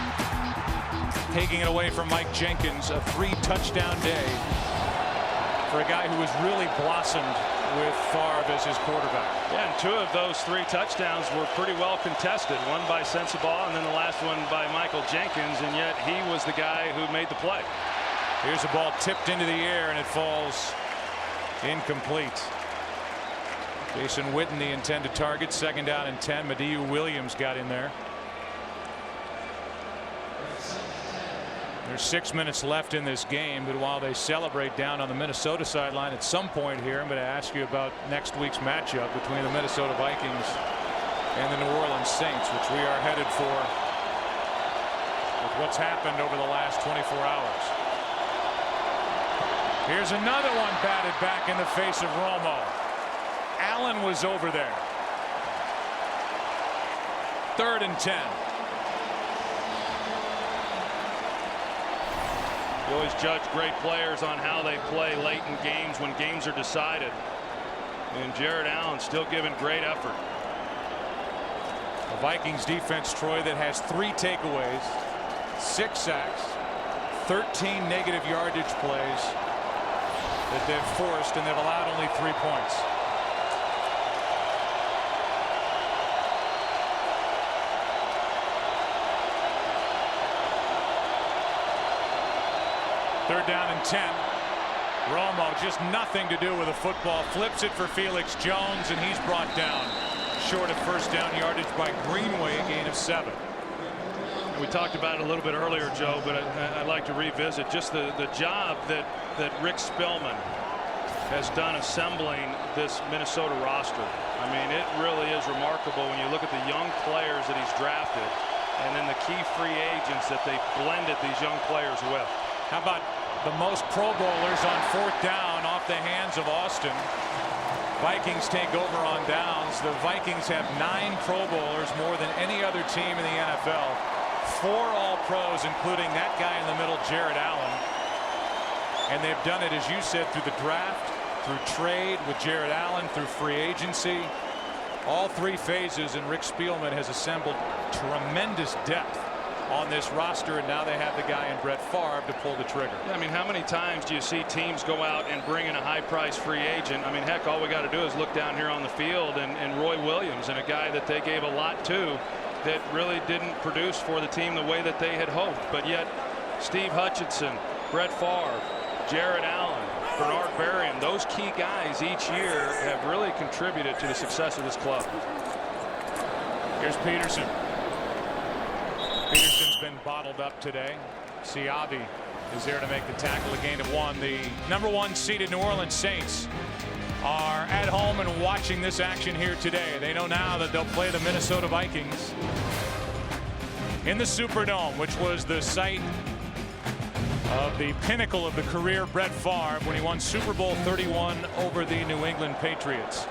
taking it away from Mike Jenkins. A 3-touchdown day for a guy who has really blossomed with Favre as his quarterback. Yeah, and 2 of those 3 touchdowns were pretty well contested. One by Sensabaugh and then the last one by Michael Jenkins, and yet he was the guy who made the play. Here's a ball tipped into the air and it falls incomplete. Jason Witten, the intended target. 2nd down and 10. Madieu Williams got in there. There's 6 minutes left in this game, but while they celebrate down on the Minnesota sideline, at some point here I'm going to ask you about next week's matchup between the Minnesota Vikings and the New Orleans Saints, which we are headed for with what's happened over the last 24 hours. Here's another one batted back in the face of Romo. Allen was over there. 3rd and 10. You always judge great players on how they play late in games when games are decided. And Jared Allen still giving great effort. The Vikings defense, Troy, that has 3 takeaways, 6 sacks, 13 negative yardage plays that they've forced, and they've allowed only 3 points. Third down and 10. Romo, just nothing to do with the football. Flips it for Felix Jones, and he's brought down short of first down yardage by Greenway, a gain of 7. We talked about it a little bit earlier, Joe, but I'd like to revisit just the job that Rick Spielman has done assembling this Minnesota roster. I mean, it really is remarkable when you look at the young players that he's drafted and then the key free agents that they blended these young players with. How about the most Pro Bowlers on 4th down off the hands of Austin? Vikings take over on downs. The Vikings have 9 Pro Bowlers, more than any other team in the NFL. 4 All-Pros, including that guy in the middle, Jared Allen. And they've done it, as you said, through the draft, through trade with Jared Allen, through free agency. All 3 phases, and Rick Spielman has assembled tremendous depth on this roster, and now they have the guy in Brett Favre to pull the trigger. Yeah, I mean, how many times do you see teams go out and bring in a high-priced free agent? I mean, heck, all we got to do is look down here on the field and Roy Williams, and a guy that they gave a lot to that really didn't produce for the team the way that they had hoped. But yet Steve Hutchinson, Brett Favre, Jared Allen, Bernard Berrien, those key guys each year have really contributed to the success of this club. Here's Peterson. Peterson's been bottled up today. Siavi is there to make the tackle. A gain of 1. The number 1 seeded New Orleans Saints are at home and watching this action here today. They know now that they'll play the Minnesota Vikings in the Superdome, which was the site of the pinnacle of the career Brett Favre when he won Super Bowl 31 over the New England Patriots.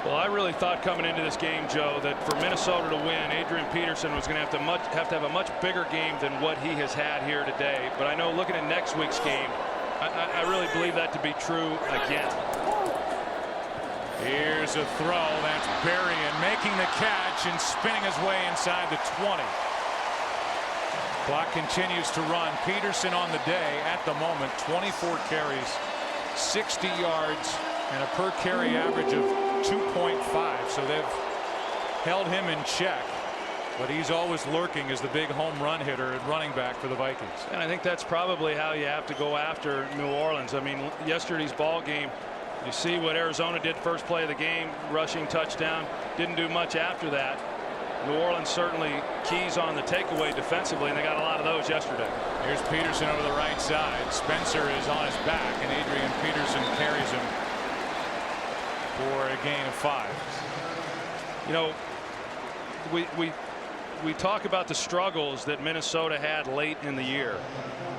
Well, I really thought coming into this game, Joe, that for Minnesota to win, Adrian Peterson was going to have to have a much bigger game than what he has had here today. But I know looking at next week's game, I really believe that to be true again. Here's a throw. That's Berrien making the catch and spinning his way inside the 20. Clock continues to run. Peterson on the day at the moment, 24 carries, 60 yards, and a per carry average of 2.5. So they've held him in check, but he's always lurking as the big home run hitter and running back for the Vikings. And I think that's probably how you have to go after New Orleans. I mean, yesterday's ball game, you see what Arizona did first play of the game, rushing touchdown, didn't do much after that. New Orleans certainly keys on the takeaway defensively, and they got a lot of those yesterday. Here's Peterson over the right side. Spencer is on his back, and Adrian Peterson carries him for a gain of 5. You know, we talk about the struggles that Minnesota had late in the year.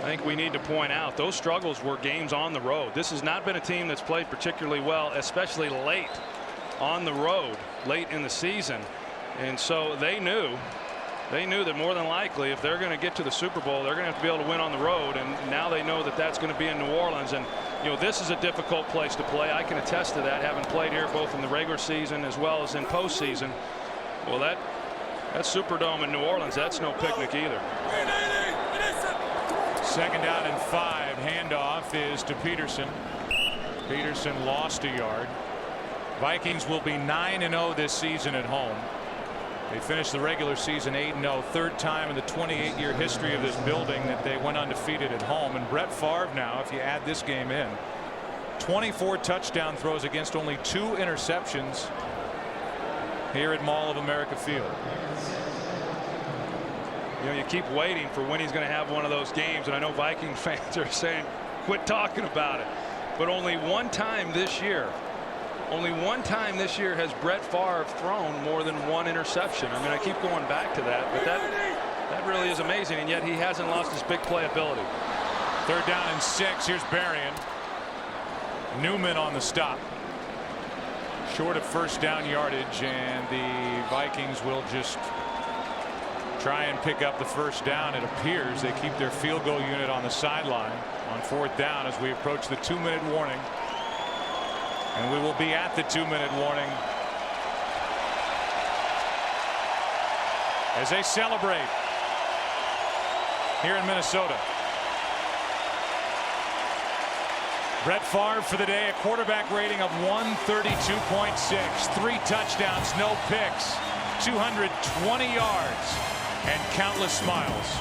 I think we need to point out those struggles were games on the road. This has not been a team that's played particularly well, especially late on the road, late in the season. And so they knew that more than likely, if they're going to get to the Super Bowl, they're going to have to be able to win on the road. And now they know that that's going to be in New Orleans. And, you know, this is a difficult place to play. I can attest to that, having played here both in the regular season as well as in postseason. Well, that Superdome in New Orleans, that's no picnic either. 2nd down and 5. Handoff is to Peterson. Peterson lost a yard. Vikings will be 9-0 this season at home. They finished the regular season 8-0, 3rd time in the 28-year history of this building that they went undefeated at home. And Brett Favre now, if you add this game in, 24 touchdown throws against only 2 interceptions here at Mall of America Field. You know, you keep waiting for when he's going to have one of those games, and I know Viking fans are saying, quit talking about it. But only one time this year has Brett Favre thrown more than 1 interception. I mean, I keep going back to that, but that really is amazing, and yet he hasn't lost his big play ability. 3rd down and 6. Here's Berrien. Newman on the stop. Short of 1st down yardage, and the Vikings will just try and pick up the 1st down. It appears they keep their field goal unit on the sideline on 4th down as we approach the 2-minute warning. And we will be at the 2-minute warning as they celebrate here in Minnesota. Brett Favre for the day, a quarterback rating of 132.6, 3 touchdowns, no picks, 220 yards, and countless smiles.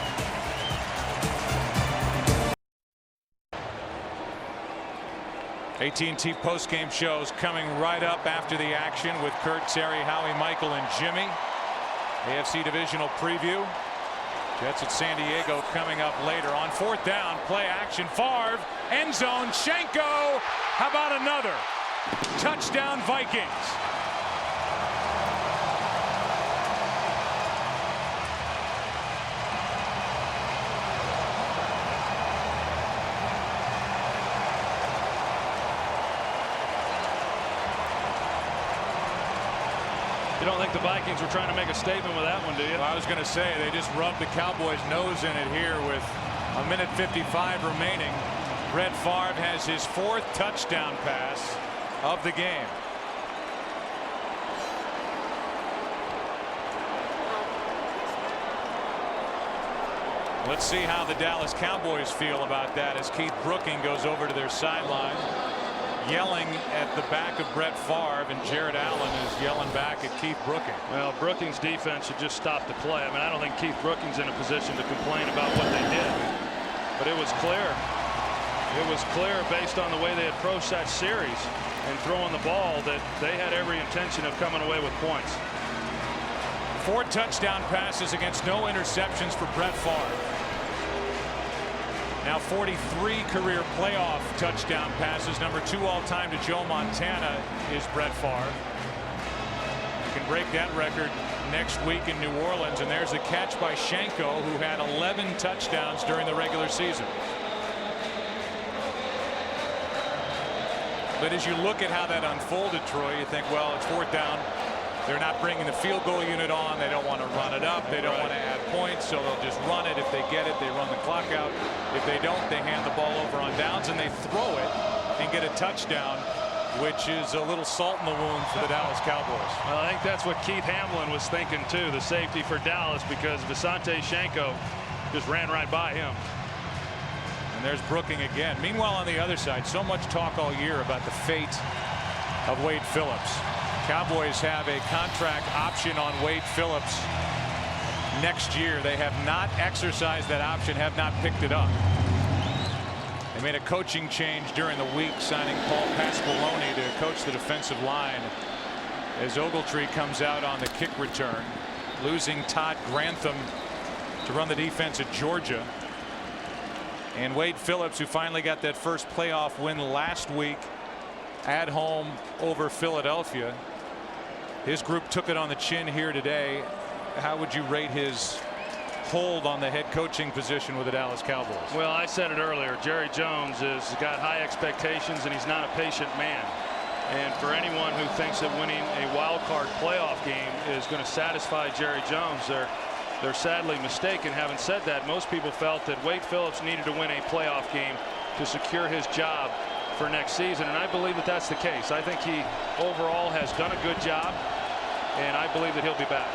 AT&T postgame shows coming right up after the action with Kurt, Terry, Howie, Michael, and Jimmy. AFC Divisional preview. Jets at San Diego coming up later. On 4th down, play action. Favre, end zone, Schenko. How about another? Touchdown Vikings. You don't think the Vikings were trying to make a statement with that one, do you? Well, I was going to say they just rubbed the Cowboys' nose in it here with a minute 55 remaining. Brett Favre has his 4th touchdown pass of the game. Let's see how the Dallas Cowboys feel about that as Keith Brooking goes over to their sideline, yelling at the back of Brett Favre, and Jared Allen is yelling back at Keith Brooking. Well, Brookings' defense should just stop the play. I mean, I don't think Keith Brookings in a position to complain about what they did, but it was clear. It was clear based on the way they approached that series and throwing the ball that they had every intention of coming away with points. 4 touchdown passes against no interceptions for Brett Favre. Now 43 career playoff touchdown passes. Number 2 all-time to Joe Montana is Brett Favre. You can break that record next week in New Orleans. And there's a catch by Shanko, who had 11 touchdowns during the regular season. But as you look at how that unfolded, Troy, you think, well, it's 4th down. They're not bringing the field goal unit on. They don't want to run it up. They don't want to add points, so they'll just run it. If they get it, they run the clock out. If they don't, they hand the ball over on downs, and they throw it and get a touchdown, which is a little salt in the wound for the Dallas Cowboys. Well, I think that's what Keith Hamlin was thinking, too, the safety for Dallas, because Visante Shanko just ran right by him. And there's Brooking again. Meanwhile, on the other side, so much talk all year about the fate of Wade Phillips. Cowboys have a contract option on Wade Phillips next year. They have not exercised that option, have not picked it up. They made a coaching change during the week, signing Paul Pasqualoni to coach the defensive line as Ogletree comes out on the kick return, losing Todd Grantham to run the defense at Georgia. And Wade Phillips, who finally got that first playoff win last week at home over Philadelphia. His group took it on the chin here today. How would you rate his hold on the head coaching position with the Dallas Cowboys? Well, I said it earlier. Jerry Jones has got high expectations, and he's not a patient man. And for anyone who thinks that winning a wild card playoff game is going to satisfy Jerry Jones, they're sadly mistaken. Having said that, most people felt that Wade Phillips needed to win a playoff game to secure his job for next season, and I believe that that's the case. I think he overall has done a good job, and I believe that he'll be back.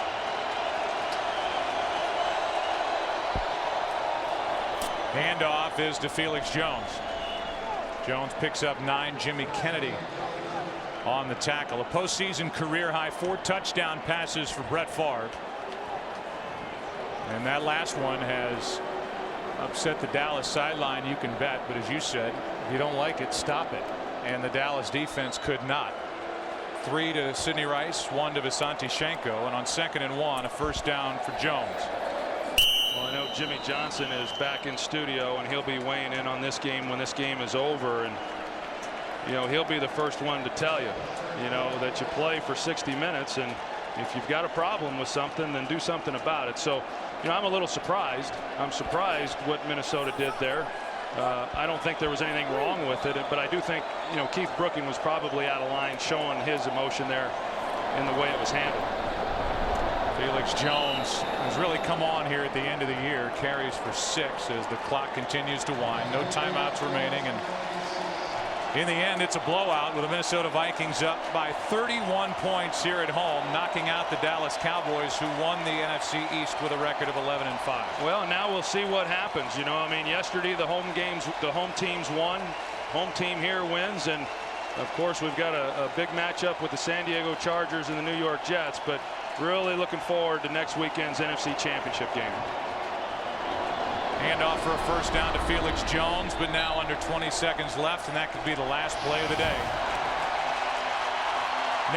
Handoff is to Felix Jones. Jones picks up 9. Jimmy Kennedy on the tackle. A postseason career high 4 touchdown passes for Brett Favre. And that last one has upset the Dallas sideline, you can bet. But as you said, if you don't like it, stop it. And the Dallas defense could not. 3 to Sidney Rice, 1 to Visante Shanko, and on 2nd and 1, a first down for Jones. Well, I know Jimmy Johnson is back in studio, and he'll be weighing in on this game when this game is over. And you know, he'll be the first one to tell you, that you play for 60 minutes, and if you've got a problem with something, then do something about it. So, I'm a little surprised. I'm surprised what Minnesota did there. I don't think there was anything wrong with it, but I do think, Keith Brooking was probably out of line, showing his emotion there in the way it was handled. Felix Jones has really come on here at the end of the year. Carries for 6 as the clock continues to wind. No timeouts remaining, and in the end, it's a blowout with the Minnesota Vikings up by 31 points here at home, knocking out the Dallas Cowboys, who won the NFC East with a record of 11-5. Well, now we'll see what happens. Yesterday the home teams won. Home team here wins, and of course we've got a big matchup with the San Diego Chargers and the New York Jets. But really looking forward to next weekend's NFC Championship game. Handoff for a first down to Felix Jones, but now under 20 seconds left, and that could be the last play of the day.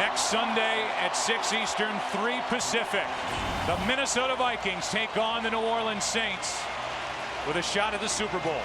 Next Sunday at 6 Eastern, 3 Pacific, the Minnesota Vikings take on the New Orleans Saints with a shot at the Super Bowl.